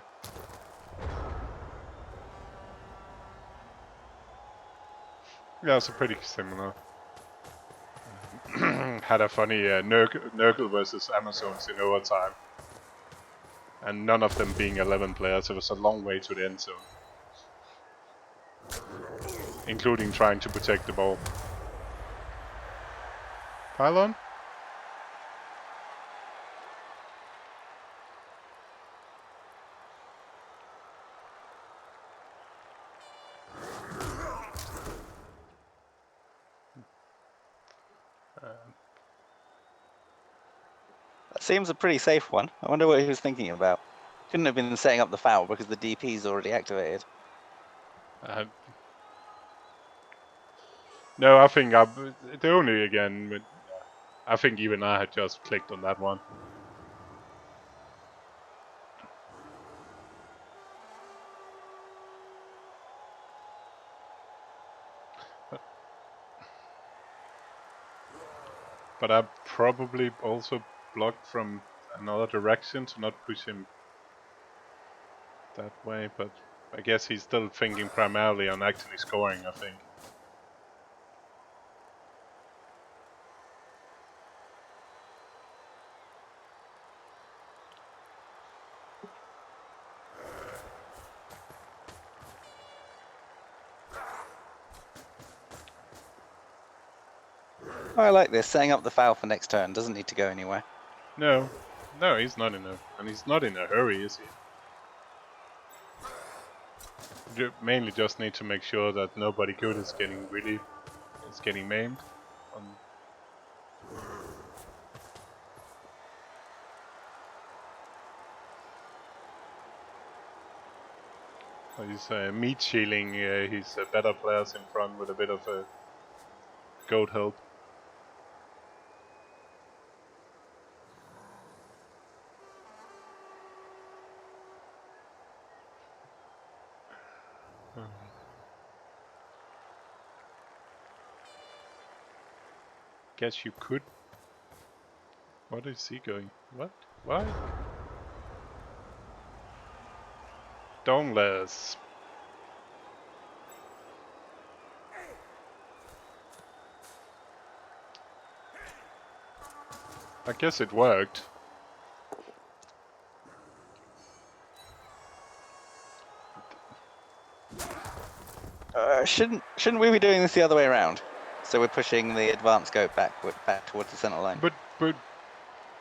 [SPEAKER 1] Yeah, it's pretty similar. Had a funny Nurgle versus Amazons in overtime. And none of them being 11 players, it was a long way to the end zone. Including trying to protect the ball. Pylon?
[SPEAKER 2] seems a pretty safe one. I wonder what he was thinking about. Couldn't have been setting up the foul because the DP's already activated.
[SPEAKER 1] No, I think the only again. I think even I had just clicked on that one. But I probably also blocked from another direction to not push him that way. But I guess he's still thinking primarily on actually scoring, I think.
[SPEAKER 2] I like this. Setting up the foul for next turn doesn't need to go anywhere.
[SPEAKER 1] No, he's not in a hurry, is he? You mainly just need to make sure that nobody good is getting maimed. He's meat shielding his better players in front with a bit of goat help. Guess you could. What is he going? What? Why? Doneless. I guess it worked.
[SPEAKER 2] Shouldn't we be doing this the other way around? So we're pushing the advanced scope back towards the center line.
[SPEAKER 1] But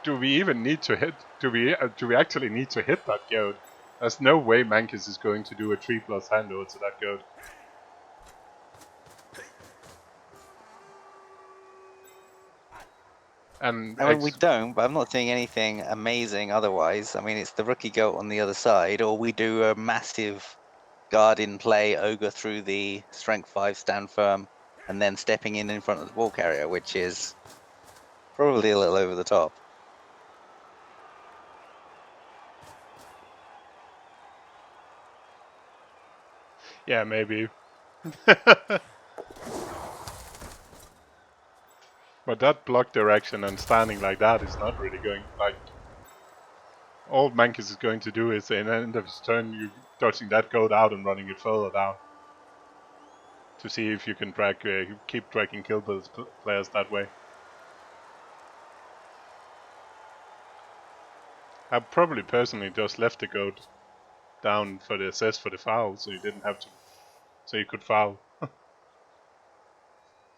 [SPEAKER 1] do we even need to hit? Do we actually need to hit that goat? There's no way Mankiz is going to do a 3+ handover to that goat. And
[SPEAKER 2] I mean, we don't, but I'm not seeing anything amazing otherwise. I mean, it's the rookie goat on the other side, or we do a massive guard in play, ogre through the strength 5, stand firm, and then stepping in front of the ball carrier, which is probably a little over the top.
[SPEAKER 1] Yeah, maybe. But that block direction and standing like that is not really going, like... All Mankiz is going to do is, in the end of his turn, you dodging that goat out and running it further down. To see if you can keep dragging KillBill's players that way. I probably personally just left the goat down for the assess for the foul, so you didn't have to... So you could foul.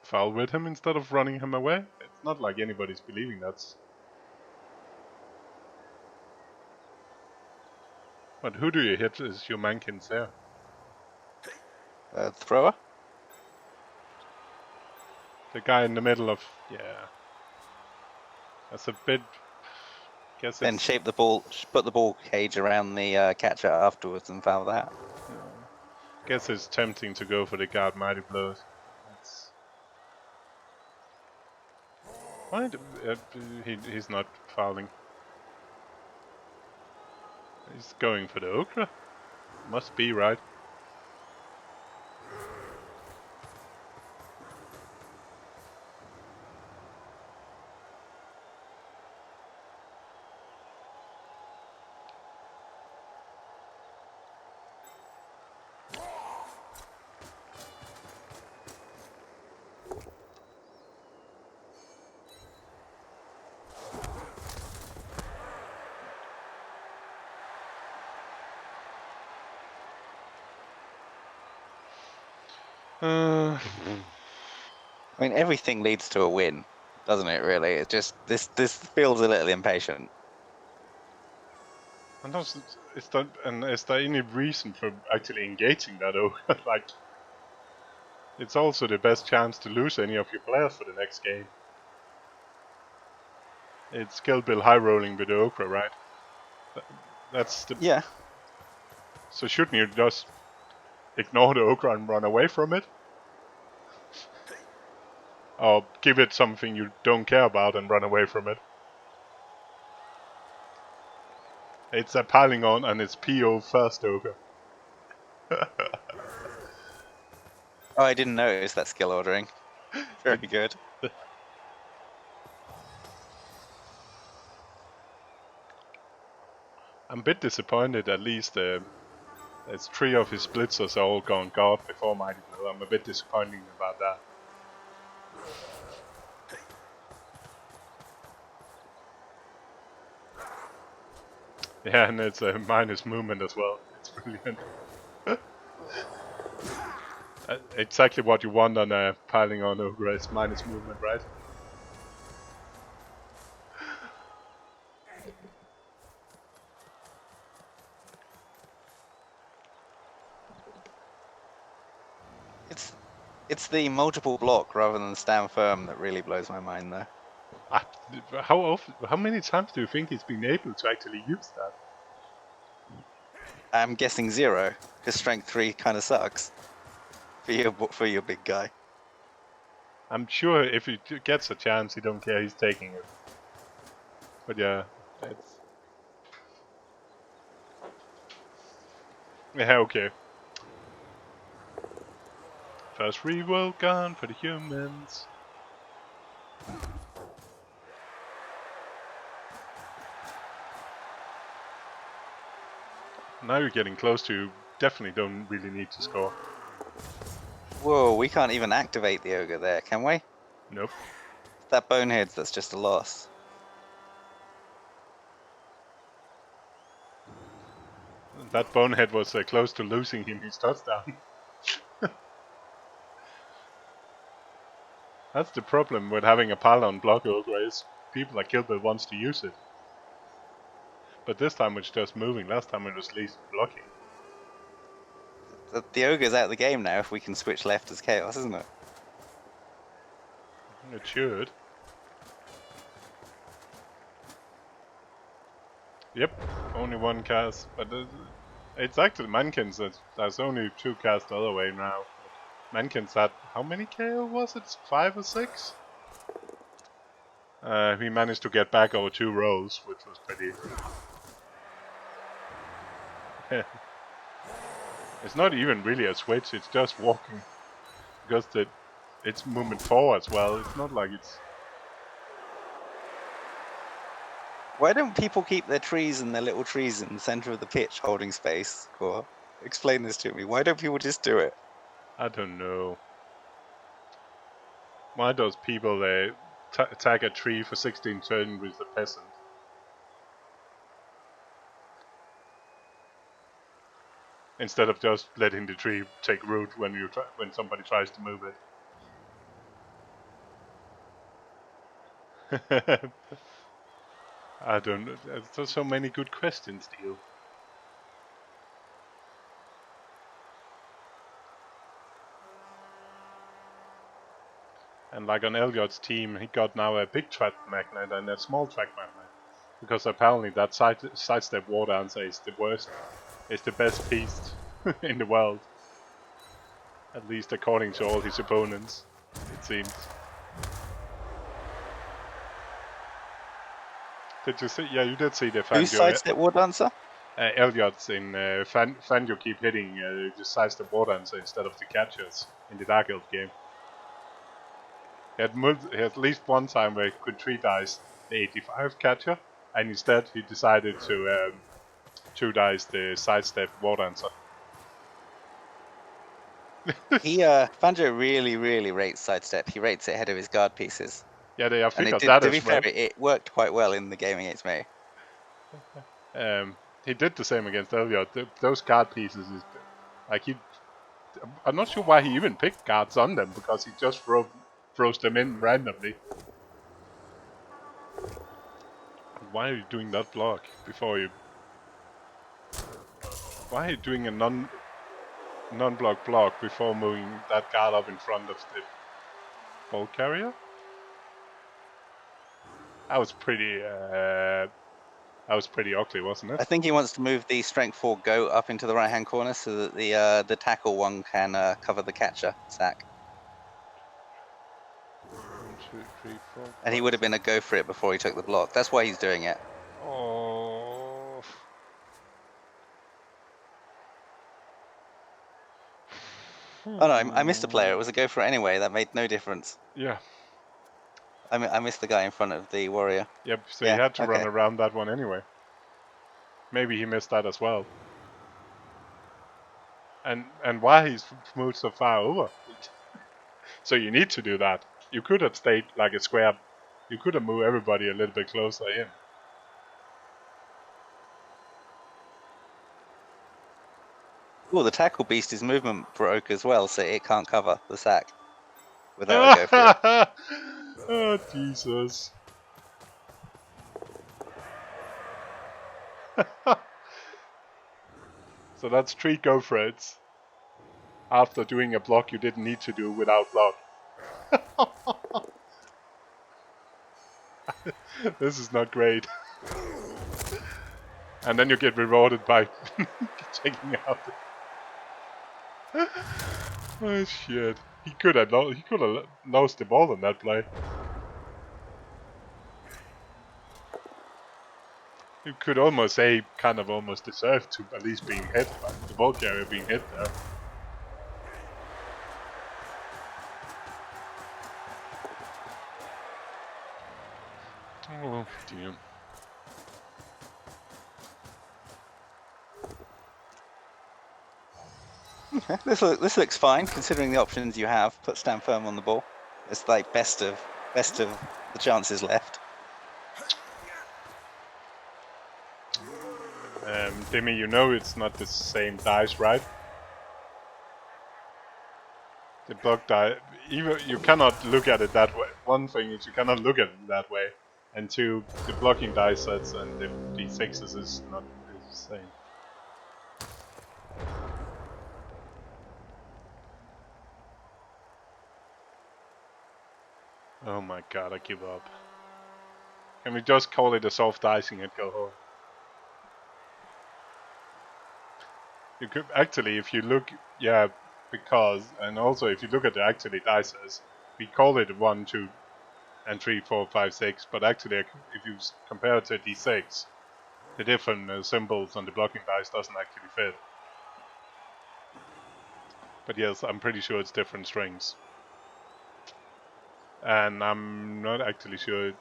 [SPEAKER 1] Foul with him instead of running him away? It's not like anybody's believing that's... But who do you hit as your Mankiz there?
[SPEAKER 2] Thrower?
[SPEAKER 1] The guy in the middle of... Yeah. That's a bit... Guess
[SPEAKER 2] then shape the ball, put the ball cage around the catcher afterwards and foul that.
[SPEAKER 1] Guess it's tempting to go for the guard mighty blows. Why? He's not fouling. He's going for the ochre. Must be right.
[SPEAKER 2] I mean, everything leads to a win, doesn't it? Really, it just this feels a little impatient.
[SPEAKER 1] And is there any reason for actually engaging that ogre? Like, it's also the best chance to lose any of your players for the next game. It's KillBill high rolling with the Okra, right? That's the.
[SPEAKER 2] Yeah.
[SPEAKER 1] So shouldn't you just ignore the Okra and run away from it? Or give it something you don't care about and run away from it? It's a piling on and it's PO first Okra.
[SPEAKER 2] Oh, I didn't notice that skill ordering. Very good.
[SPEAKER 1] I'm a bit disappointed. At least there's 3 of his blitzers are all gone God before Mighty Blow. I'm a bit disappointed about that. Yeah, and it's a minus movement as well. It's brilliant. Exactly what you want on a piling on Ogre is minus movement, right?
[SPEAKER 2] It's the multiple block rather than stand firm that really blows my mind, though.
[SPEAKER 1] How many times do you think he's been able to actually use that?
[SPEAKER 2] I'm guessing 0, because strength 3 kind of sucks for your big guy.
[SPEAKER 1] I'm sure if he gets a chance, he don't care. He's taking it. But yeah, it's yeah okay. First reroll gone for the humans. Now you're getting close to. Definitely don't really need to score.
[SPEAKER 2] Whoa, we can't even activate the ogre there, can we?
[SPEAKER 1] Nope.
[SPEAKER 2] That boneheads, that's just a loss.
[SPEAKER 1] That bonehead was close to losing him his touchdown. That's the problem with having a pylon block ogre is people like KillBill wants to use it. But this time it's just moving. Last time it was at least blocking.
[SPEAKER 2] The ogre's out of the game now if we can switch left as chaos, isn't it?
[SPEAKER 1] It should. Yep, only 1 cast, but it's actually Mankiz. There's only 2 casts the other way now. Mankiz had, how many KO was it? 5 or 6? He managed to get back over 2 rolls, which was pretty. It's not even really a switch, it's just walking. Because it's movement forward as well, it's not like it's.
[SPEAKER 2] Why don't people keep their trees and their little trees in the center of the pitch holding space? Core, explain this to me. Why don't people just do it?
[SPEAKER 1] I don't know. Why does people tag a tree for 16 turns with the peasant? Instead of just letting the tree take root when somebody tries to move it. I don't know. There's so many good questions, Theo. And like on Elliot's team, he got now a big track magnet and a small track magnet. Because apparently that sidestep war dancer is the worst, is the best piece in the world. At least according to all his opponents, it seems. Did you see? Yeah, you did see the Fangio.
[SPEAKER 2] Who's sidestep war dancer?
[SPEAKER 1] Elliot's in Fangio keep hitting just sidestep war dancer instead of the catchers in the Dark Elf game. He had at least one time where he could 3-dice the 85 catcher, and instead he decided to 2-dice the sidestep war dancer.
[SPEAKER 2] Fangio really rates sidestep. He rates it ahead of his guard pieces.
[SPEAKER 1] Yeah, they have figured
[SPEAKER 2] to
[SPEAKER 1] that
[SPEAKER 2] be
[SPEAKER 1] as well.
[SPEAKER 2] fair, it worked quite well in the game against me.
[SPEAKER 1] He did the same against Elliot. Those guard pieces is like I'm not sure why he even picked guards on them because he just throws them in randomly. Why are you doing that block before you? Why are you doing a non-block block before moving that guard up in front of the ball carrier? That was pretty ugly, wasn't it?
[SPEAKER 2] I think he wants to move the strength 4 goat up into the right-hand corner so that the tackle one can cover the catcher sack.
[SPEAKER 1] 1, 2, 3, 4.
[SPEAKER 2] And he would have been a go for it before he took the block. That's why he's doing it.
[SPEAKER 1] Oh.
[SPEAKER 2] Oh no, I missed a player. It was a go for it anyway. That made no difference.
[SPEAKER 1] Yeah.
[SPEAKER 2] I missed the guy in front of the warrior.
[SPEAKER 1] Yep, so
[SPEAKER 2] Yeah,
[SPEAKER 1] he had to
[SPEAKER 2] okay.
[SPEAKER 1] run around that one anyway. Maybe he missed that as well. And why he's moved so far over? So you need to do that. You could have stayed like a square. You could have moved everybody a little bit closer in.
[SPEAKER 2] Oh, the tackle beast is movement broke as well, so it can't cover the sack without a go for it.
[SPEAKER 1] Oh, Jesus. So that's 3 go for it after doing a block you didn't need to do without block. This is not great. And then you get rewarded by checking out. Oh shit! He could have lost the ball in that play. You could almost say, kind of almost deserved to at least being hit by the ball carrier being hit there. Oh dear.
[SPEAKER 2] Okay, this looks fine considering the options you have. Put stand firm on the ball. It's like best of the chances left.
[SPEAKER 1] Demi, you know it's not the same dice, right? The block die, even you cannot look at it that way. One thing is you cannot look at it that way, and two, the blocking dice sets and the d6s is not the same. Oh my god, I give up. Can we just call it a soft icing and go home? You could actually, if you look, yeah, because, and also if you look at the actually dices, we call it 1, 2, and 3, 4, 5, 6, but actually, if you compare it to d6, the different symbols on the blocking dice doesn't actually fit. But yes, I'm pretty sure it's different strings. And I'm not actually sure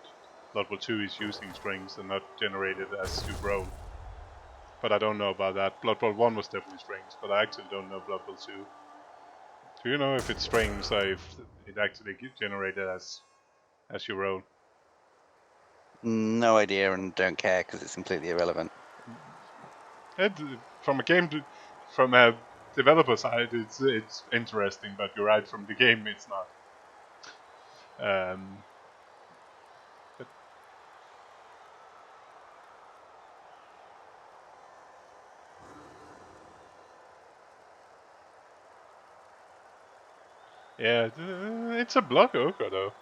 [SPEAKER 1] Blood Bowl 2 is using strings and not generated as you roll. But I don't know about that. Blood Bowl 1 was definitely strings, but I actually don't know Blood Bowl 2. Do you know if it's strings or if it actually generated as you roll?
[SPEAKER 2] No idea and don't care because it's completely irrelevant.
[SPEAKER 1] From a developer side, it's interesting, but you're right. From the game, it's not. But yeah, it's a block ochre though.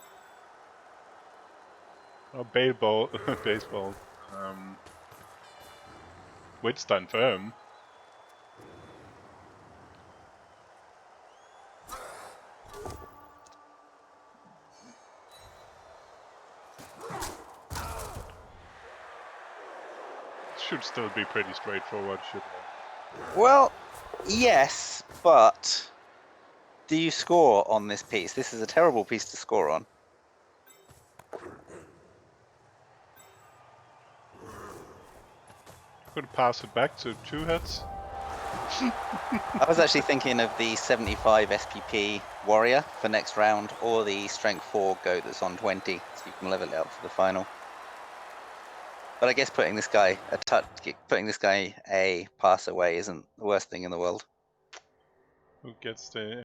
[SPEAKER 1] Oh, baseball, baseball. Withstand firm. Should still be pretty straightforward, shouldn't it?
[SPEAKER 2] Well, yes, but do you score on this piece? This is a terrible piece to score on.
[SPEAKER 1] Could pass it back to 2 heads.
[SPEAKER 2] I was actually thinking of the 75 SPP warrior for next round, or the strength 4 goat that's on 20, so you can level it up for the final. But I guess putting this guy a pass away isn't the worst thing in the world.
[SPEAKER 1] Who gets the